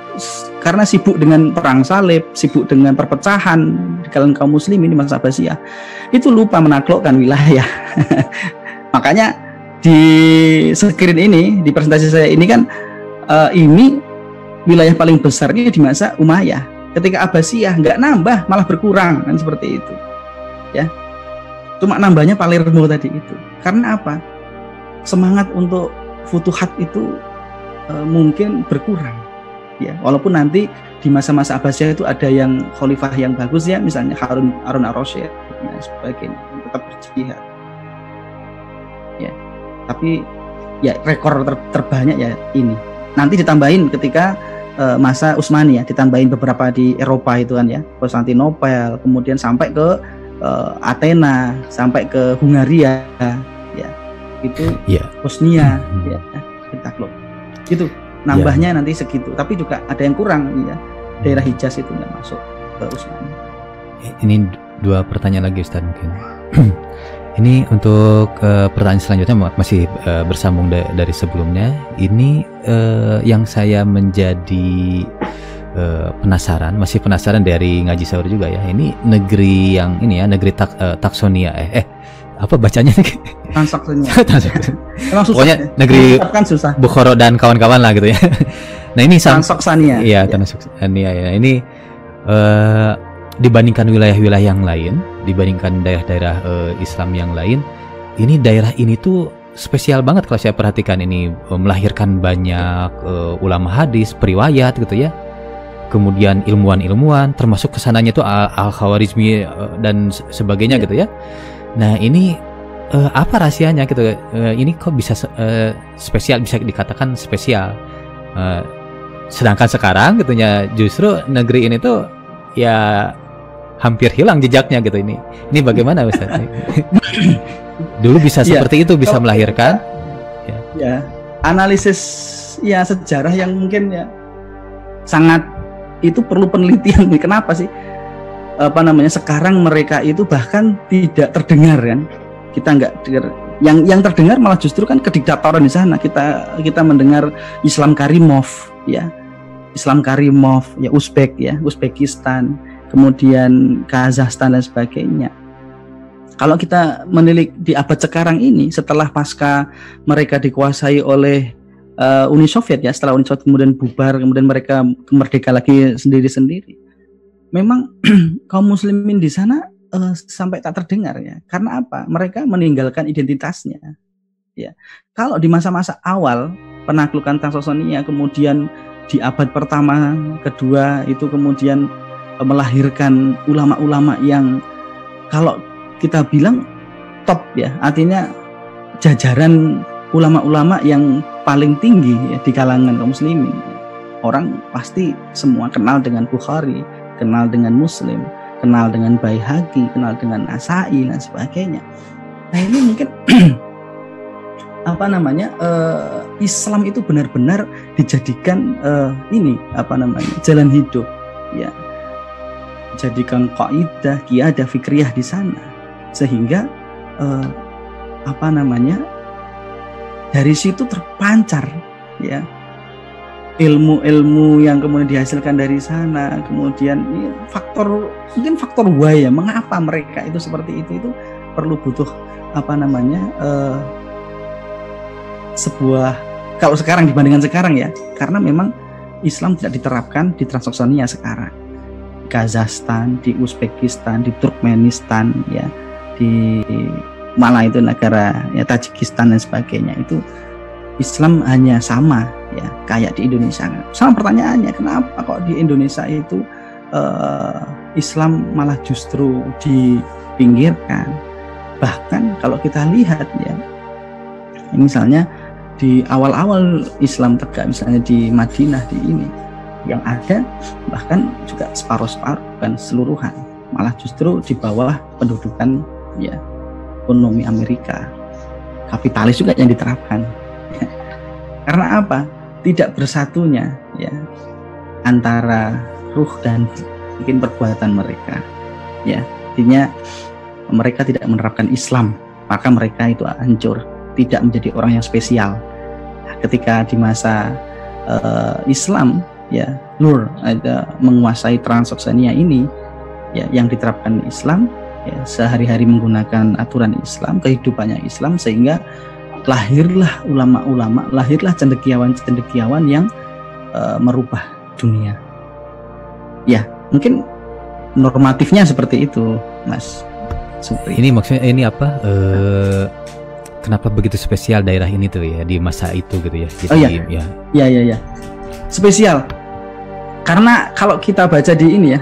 karena sibuk dengan perang salib, sibuk dengan perpecahan di kalangan kaum muslimin di masa Abbasiyah, itu lupa menaklukkan wilayah. Makanya di screen ini, di presentasi saya ini kan ini wilayah paling besarnya di masa Umayyah. Ketika Abbasiyah nggak nambah, malah berkurang kan, seperti itu ya. Cuma nambahnya Palermo tadi itu. Karena apa? Semangat untuk futuhat itu mungkin berkurang ya. Walaupun nanti di masa-masa Abbasiyah itu ada yang khalifah yang bagus ya, misalnya Harun ar-Rasyid dan sebagainya, tetap berjihad ya. Tapi ya rekor terbanyak ya ini. Nanti ditambahin ketika masa Utsmani ya, ditambahin beberapa di Eropa itu kan ya, Konstantinopel, kemudian sampai ke Athena, sampai ke Hungaria ya, itu Bosnia ya, ditakluk. Gitu nambahnya nanti segitu, tapi juga ada yang kurang ya, daerah Hijaz itu nggak masuk ke Utsmani. Ini 2 pertanyaan lagi Ustaz mungkin. Ini untuk pertanyaan selanjutnya masih bersambung dari sebelumnya. Ini yang saya menjadi masih penasaran dari ngaji sahur juga ya. Ini negeri yang ini ya, negeri Taksonia. Apa bacanya nih? Transaksonia. Emang susah. Pokoknya negeri susah. Bukhara dan kawan-kawan lah gitu ya. Nah ini Transoksania. Iya, Transoksania ya. Ini dibandingkan wilayah-wilayah yang lain, dibandingkan daerah-daerah Islam yang lain, ini daerah ini tuh spesial banget kalau saya perhatikan. Ini melahirkan banyak ulama hadis, periwayat gitu ya. Kemudian ilmuwan-ilmuwan, termasuk kesananya tuh Al-Khawarizmi dan sebagainya gitu ya. Nah ini apa rahasianya gitu? Ini kok bisa spesial, bisa dikatakan spesial. Sedangkan sekarang gitunya justru negeri ini tuh ya hampir hilang jejaknya gitu. Ini bagaimana Ustaz? Dulu bisa seperti itu, bisa melahirkan ya analisis ya sejarah yang mungkin ya sangat itu perlu penelitian nih. Kenapa sih sekarang mereka itu bahkan tidak terdengar kan? Kita nggak dengar, yang terdengar malah justru kan kediktatoran di sana. Kita mendengar Islam Karimov ya, Uzbek ya, Uzbekistan, kemudian Kazakhstan dan sebagainya. Kalau kita menilik di abad sekarang ini, setelah pasca mereka dikuasai oleh Uni Soviet ya, setelah Uni Soviet kemudian bubar, kemudian mereka merdeka lagi sendiri-sendiri. Memang kaum muslimin di sana sampai tak terdengar ya. Karena apa? Mereka meninggalkan identitasnya. Ya. Kalau di masa-masa awal penaklukan Transoksania, kemudian di abad pertama, kedua itu kemudian melahirkan ulama-ulama yang kalau kita bilang top ya, artinya jajaran ulama-ulama yang paling tinggi ya, di kalangan kaum muslimin. Orang pasti semua kenal dengan Bukhari, kenal dengan Muslim, kenal dengan Baihaqi, kenal dengan Nasa'i dan sebagainya. Nah ini mungkin Islam itu benar-benar dijadikan jalan hidup ya, jadikan kaidah qiyadah fikriyah di sana, sehingga dari situ terpancar ya ilmu-ilmu yang kemudian dihasilkan dari sana. Kemudian faktor why ya, mengapa mereka itu seperti itu perlu butuh sebuah, kalau sekarang dibandingkan sekarang ya, karena memang Islam tidak diterapkan di Transoksania sekarang, di Kazakhstan, di Uzbekistan, di Turkmenistan ya, di malah itu negara ya Tajikistan dan sebagainya, itu Islam hanya sama ya kayak di Indonesia. Sama pertanyaannya, kenapa kok di Indonesia itu Islam malah justru dipinggirkan? Bahkan kalau kita lihat ya, misalnya di awal-awal Islam tegak, misalnya di Madinah di ini, yang ada bahkan juga separuh-separuh, bukan seluruhan, malah justru di bawah pendudukan ya ekonomi Amerika, kapitalis juga yang diterapkan. Karena apa? Tidak bersatunya ya antara ruh dan mungkin perbuatan mereka ya, artinya mereka tidak menerapkan Islam, maka mereka itu hancur, tidak menjadi orang yang spesial. Nah, ketika di masa Islam ya, Nur ada menguasai Transoksania ini ya, yang diterapkan Islam ya, sehari-hari menggunakan aturan Islam, kehidupannya Islam, sehingga lahirlah ulama-ulama, lahirlah cendekiawan-cendekiawan yang merubah dunia. Ya, mungkin normatifnya seperti itu, Mas Supri. Ini maksudnya ini apa? Kenapa begitu spesial daerah ini tuh ya di masa itu gitu ya? Jadi, ya. Spesial. Karena kalau kita baca di ini ya,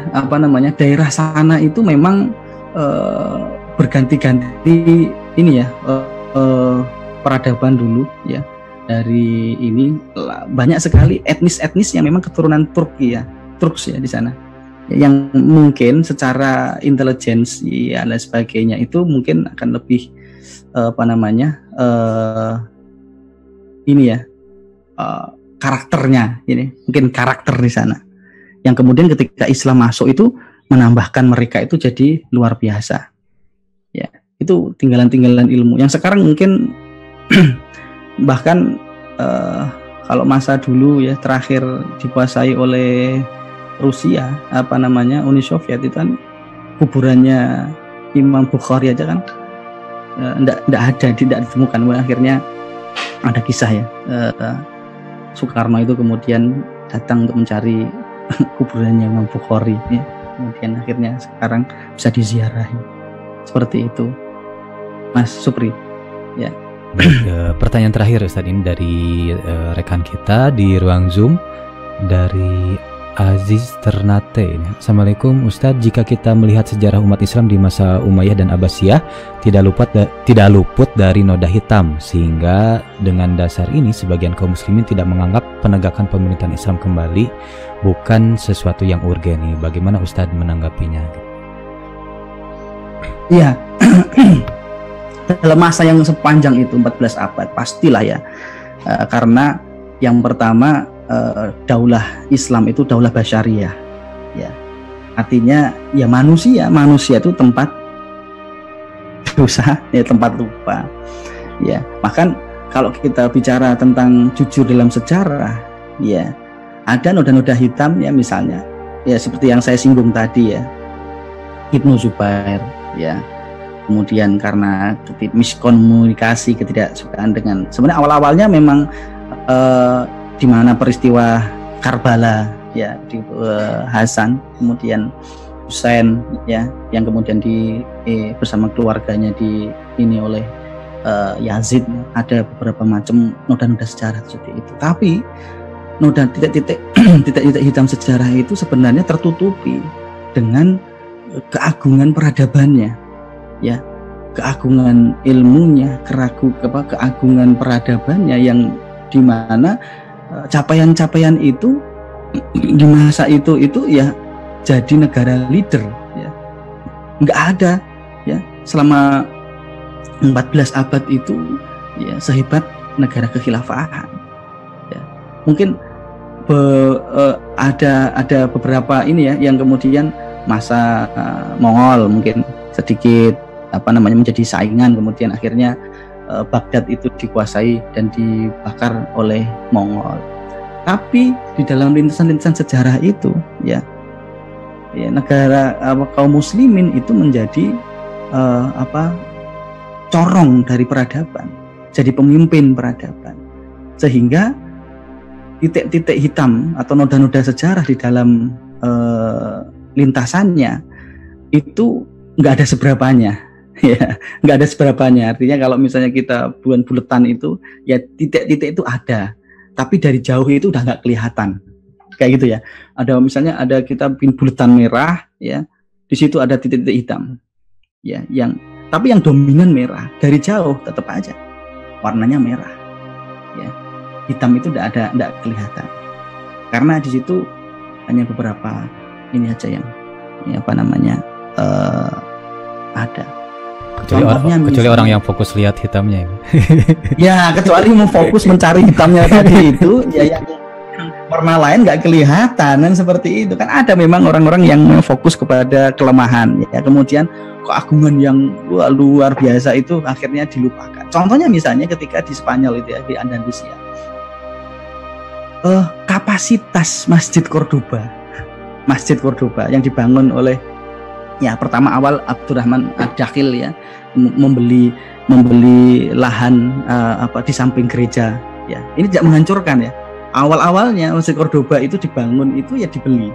daerah sana itu memang berganti-ganti ini ya, peradaban dulu ya. dari ini banyak sekali etnis-etnis yang memang keturunan Turki ya, Turks ya di sana, yang mungkin secara intelijensi dan sebagainya itu mungkin akan lebih ini ya, karakternya ini mungkin karakter di sana, yang kemudian ketika Islam masuk itu menambahkan mereka itu jadi luar biasa ya. Itu tinggalan-tinggalan ilmu yang sekarang mungkin bahkan kalau masa dulu ya terakhir dikuasai oleh Rusia, Uni Soviet itu kan kuburannya Imam Bukhari aja kan tidak ditemukan. Akhirnya ada kisah ya, Soekarno itu kemudian datang untuk mencari kuburannya Imam Bukhari ya. Kemudian akhirnya sekarang bisa diziarahi seperti itu, Mas Supri ya. Pertanyaan terakhir Ustadz, ini dari rekan kita di ruang Zoom, dari Aziz Ternate. Assalamualaikum Ustadz, jika kita melihat sejarah umat Islam di masa Umayyah dan Abbasiyah tidak luput dari noda hitam, sehingga dengan dasar ini sebagian kaum muslimin tidak menganggap penegakan pemerintahan Islam kembali bukan sesuatu yang urgen. Bagaimana Ustadz menanggapinya? Iya. Dalam masa yang sepanjang itu 14 abad pastilah ya, karena yang pertama daulah Islam itu daulah basyariah ya, artinya ya manusia itu tempat dosa ya, tempat lupa ya. Bahkan kalau kita bicara tentang jujur dalam sejarah ya, ada noda-noda hitam ya, misalnya ya seperti yang saya singgung tadi ya, Ibnu Zubair ya. Kemudian karena miskomunikasi, ketidaksukaan dengan, sebenarnya awal-awalnya memang di mana peristiwa Karbala ya, di Hasan, kemudian Husain ya, yang kemudian bersama keluarganya ini oleh Yazid, ada beberapa macam noda-noda sejarah seperti itu. Tapi noda titik-titik hitam sejarah itu sebenarnya tertutupi dengan keagungan peradabannya ya, keagungan ilmunya, keagungan peradabannya, yang dimana capaian-capaian itu di masa itu ya jadi negara leader ya. Nggak ada ya selama 14 abad itu ya sehebat negara kekhilafahan ya. Mungkin ada beberapa ini ya yang kemudian masa Mongol mungkin sedikit menjadi saingan, kemudian akhirnya Baghdad itu dikuasai dan dibakar oleh Mongol. Tapi di dalam lintasan-lintasan sejarah itu ya negara kaum muslimin itu menjadi corong dari peradaban, jadi pemimpin peradaban, sehingga titik-titik hitam atau noda-noda sejarah di dalam lintasannya itu nggak ada seberapanya ya, nggak ada seberapanya. Artinya kalau misalnya kita bulan-buletan itu ya titik-titik itu ada, tapi dari jauh itu udah nggak kelihatan kayak gitu ya. Ada misalnya kita bikin buletan merah ya, di situ ada titik-titik hitam ya, tapi yang dominan merah, dari jauh tetap aja warnanya merah ya, hitam itu nggak kelihatan, karena di situ hanya beberapa ini aja yang ada. Kecuali orang yang fokus lihat hitamnya ya, kecuali mau fokus mencari hitamnya tadi itu ya, yang warna lain nggak kelihatan kan, seperti itu kan. Ada memang orang-orang yang fokus kepada kelemahan ya, kemudian keagungan yang luar biasa itu akhirnya dilupakan. Contohnya misalnya ketika di Spanyol itu ya, di Andalusia, kapasitas Masjid Cordoba yang dibangun oleh ya pertama awal Abdurrahman Ad-Dakhil ya, membeli lahan di samping gereja ya. Ini tidak menghancurkan ya. Awal-awalnya Masjid Cordoba itu dibangun itu ya dibeli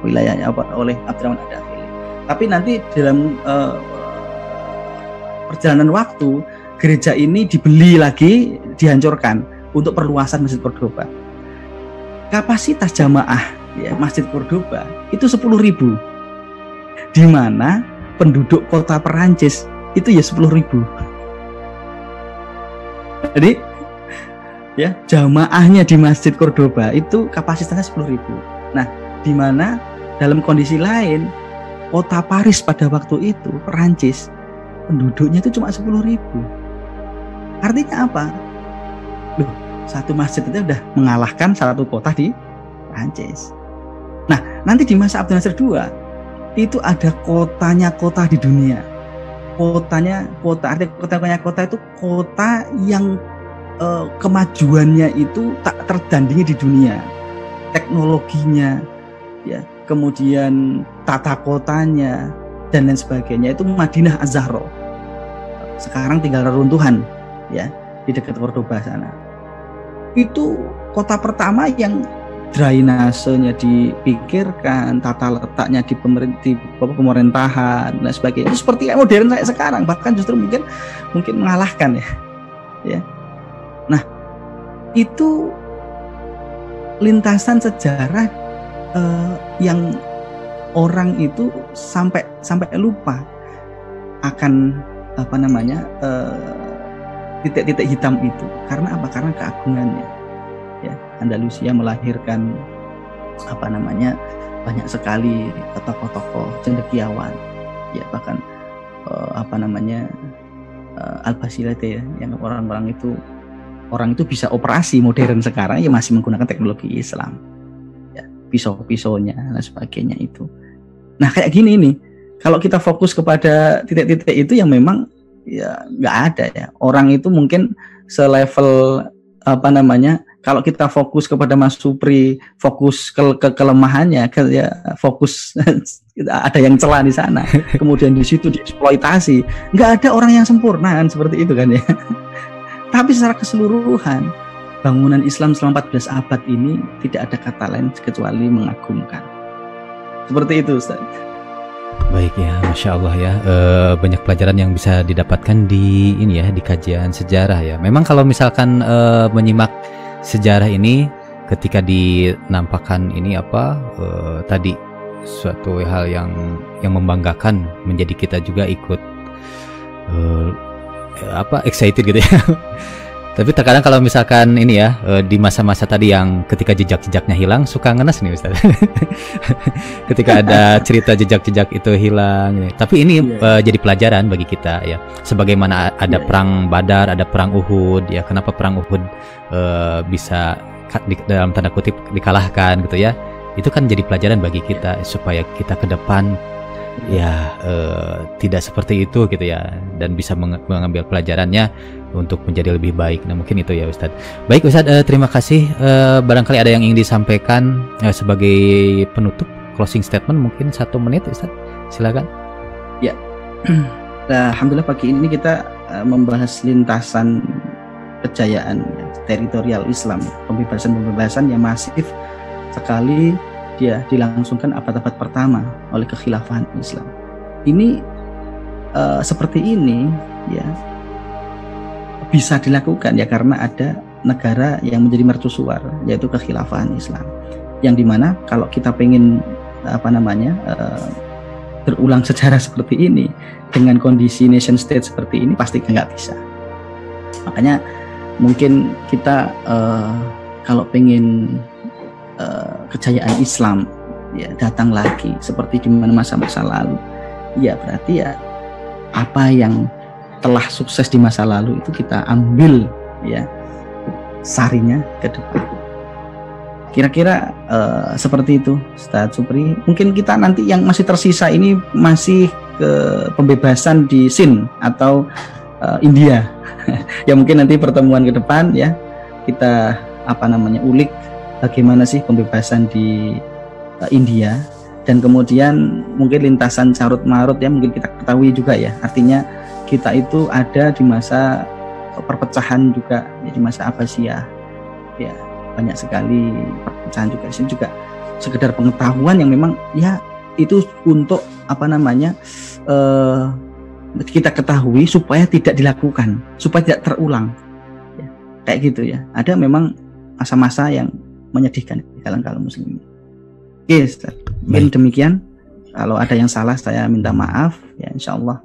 wilayahnya oleh Abdurrahman Ad-Dakhil. Tapi nanti dalam perjalanan waktu gereja ini dibeli lagi, dihancurkan untuk perluasan Masjid Cordoba. Kapasitas jamaah ya Masjid Cordoba itu 10.000. Di mana penduduk kota Perancis itu ya 10.000. Jadi ya, jamaahnya di Masjid Cordoba itu kapasitasnya 10.000. Nah, di mana dalam kondisi lain kota Paris pada waktu itu, Perancis, penduduknya itu cuma 10.000. Artinya apa? Loh, satu masjid itu udah mengalahkan satu kota di Perancis. Nah, nanti di masa Abdul Nasir II itu ada kotanya kota di dunia. Artinya kota itu kota yang kemajuannya itu tak tertandingi di dunia. Teknologinya, ya, kemudian tata kotanya dan lain sebagainya itu Madinah Az-Zahra. Sekarang tinggal reruntuhan, ya, di dekat Cordoba sana. Itu kota pertama yang drainasenya dipikirkan, tata letaknya di pemerintahan dan sebagainya. Itu seperti modern kayak sekarang, bahkan justru mungkin mengalahkan, ya. Nah, itu lintasan sejarah yang orang itu sampai lupa akan titik-titik hitam itu. Karena apa? Karena keagungannya. Ya, Andalusia melahirkan banyak sekali tokoh-tokoh cendekiawan, ya, bahkan Albasilate, ya, yang orang itu bisa operasi modern sekarang ya masih menggunakan teknologi Islam, ya, pisau-pisaunya dan sebagainya itu. Nah, kayak gini nih, kalau kita fokus kepada titik-titik itu yang memang ya nggak ada, ya, orang itu mungkin selevel kalau kita fokus kepada Mas Supri, fokus ke kelemahannya, fokus ada yang celah di sana, kemudian di situ dieksploitasi. Nggak ada orang yang sempurna kan, seperti itu kan, ya. Tapi secara keseluruhan bangunan Islam selama 14 abad ini tidak ada kata lain kecuali mengagumkan. Seperti itu, Ustaz. Baik, ya, Masya Allah, ya, banyak pelajaran yang bisa didapatkan di kajian sejarah, ya. Memang kalau misalkan menyimak sejarah ini ketika dinampakkan tadi suatu hal yang membanggakan, menjadi kita juga ikut excited gitu, ya. Tapi terkadang kalau misalkan di masa-masa tadi yang ketika jejak-jejaknya hilang, suka ngenes nih, Ustaz. Ketika ada cerita jejak-jejak itu hilang, tapi ini jadi pelajaran bagi kita, ya. Sebagaimana ada perang Badar, ada perang Uhud, ya. Kenapa perang Uhud bisa dalam tanda kutip dikalahkan gitu, ya. Itu kan jadi pelajaran bagi kita supaya kita ke depan tidak seperti itu gitu, ya, dan bisa mengambil pelajarannya untuk menjadi lebih baik. Nah, mungkin itu, ya, Ustadz. Baik, Ustadz, terima kasih. Barangkali ada yang ingin disampaikan sebagai penutup, closing statement, mungkin 1 menit, Ustadz, silakan. Ya, alhamdulillah pagi ini kita membahas lintasan kejayaan, ya, teritorial Islam, pembebasan yang masif sekali dia dilangsungkan abad-abad pertama oleh kekhilafahan Islam. Ini seperti ini, ya, bisa dilakukan, ya, karena ada negara yang menjadi mercusuar, yaitu kekhilafahan Islam, yang dimana kalau kita pengen berulang sejarah seperti ini dengan kondisi nation state seperti ini pasti nggak bisa. Makanya mungkin kita kalau pengen kejayaan Islam, ya, datang lagi seperti di masa-masa lalu, ya, berarti, ya, apa yang telah sukses di masa lalu itu kita ambil, ya, sarinya ke depan. Kira-kira seperti itu, Ustaz Supri. Mungkin kita nanti yang masih tersisa ini masih ke pembebasan di Sind atau India. Ya, mungkin nanti pertemuan ke depan, ya, kita ulik bagaimana sih pembebasan di India, dan kemudian mungkin lintasan carut marut, ya, mungkin kita ketahui juga, ya, artinya kita itu ada di masa perpecahan juga, ya, di masa Abbasiyah, ya, banyak sekali perpecahan juga. Ini juga sekedar pengetahuan yang memang, ya, itu untuk kita ketahui supaya tidak dilakukan, supaya tidak terulang, ya, kayak gitu, ya. Ada memang masa-masa yang menyedihkan di kalangan muslimin. Oke, mungkin demikian. Kalau ada yang salah saya minta maaf, ya, insyaallah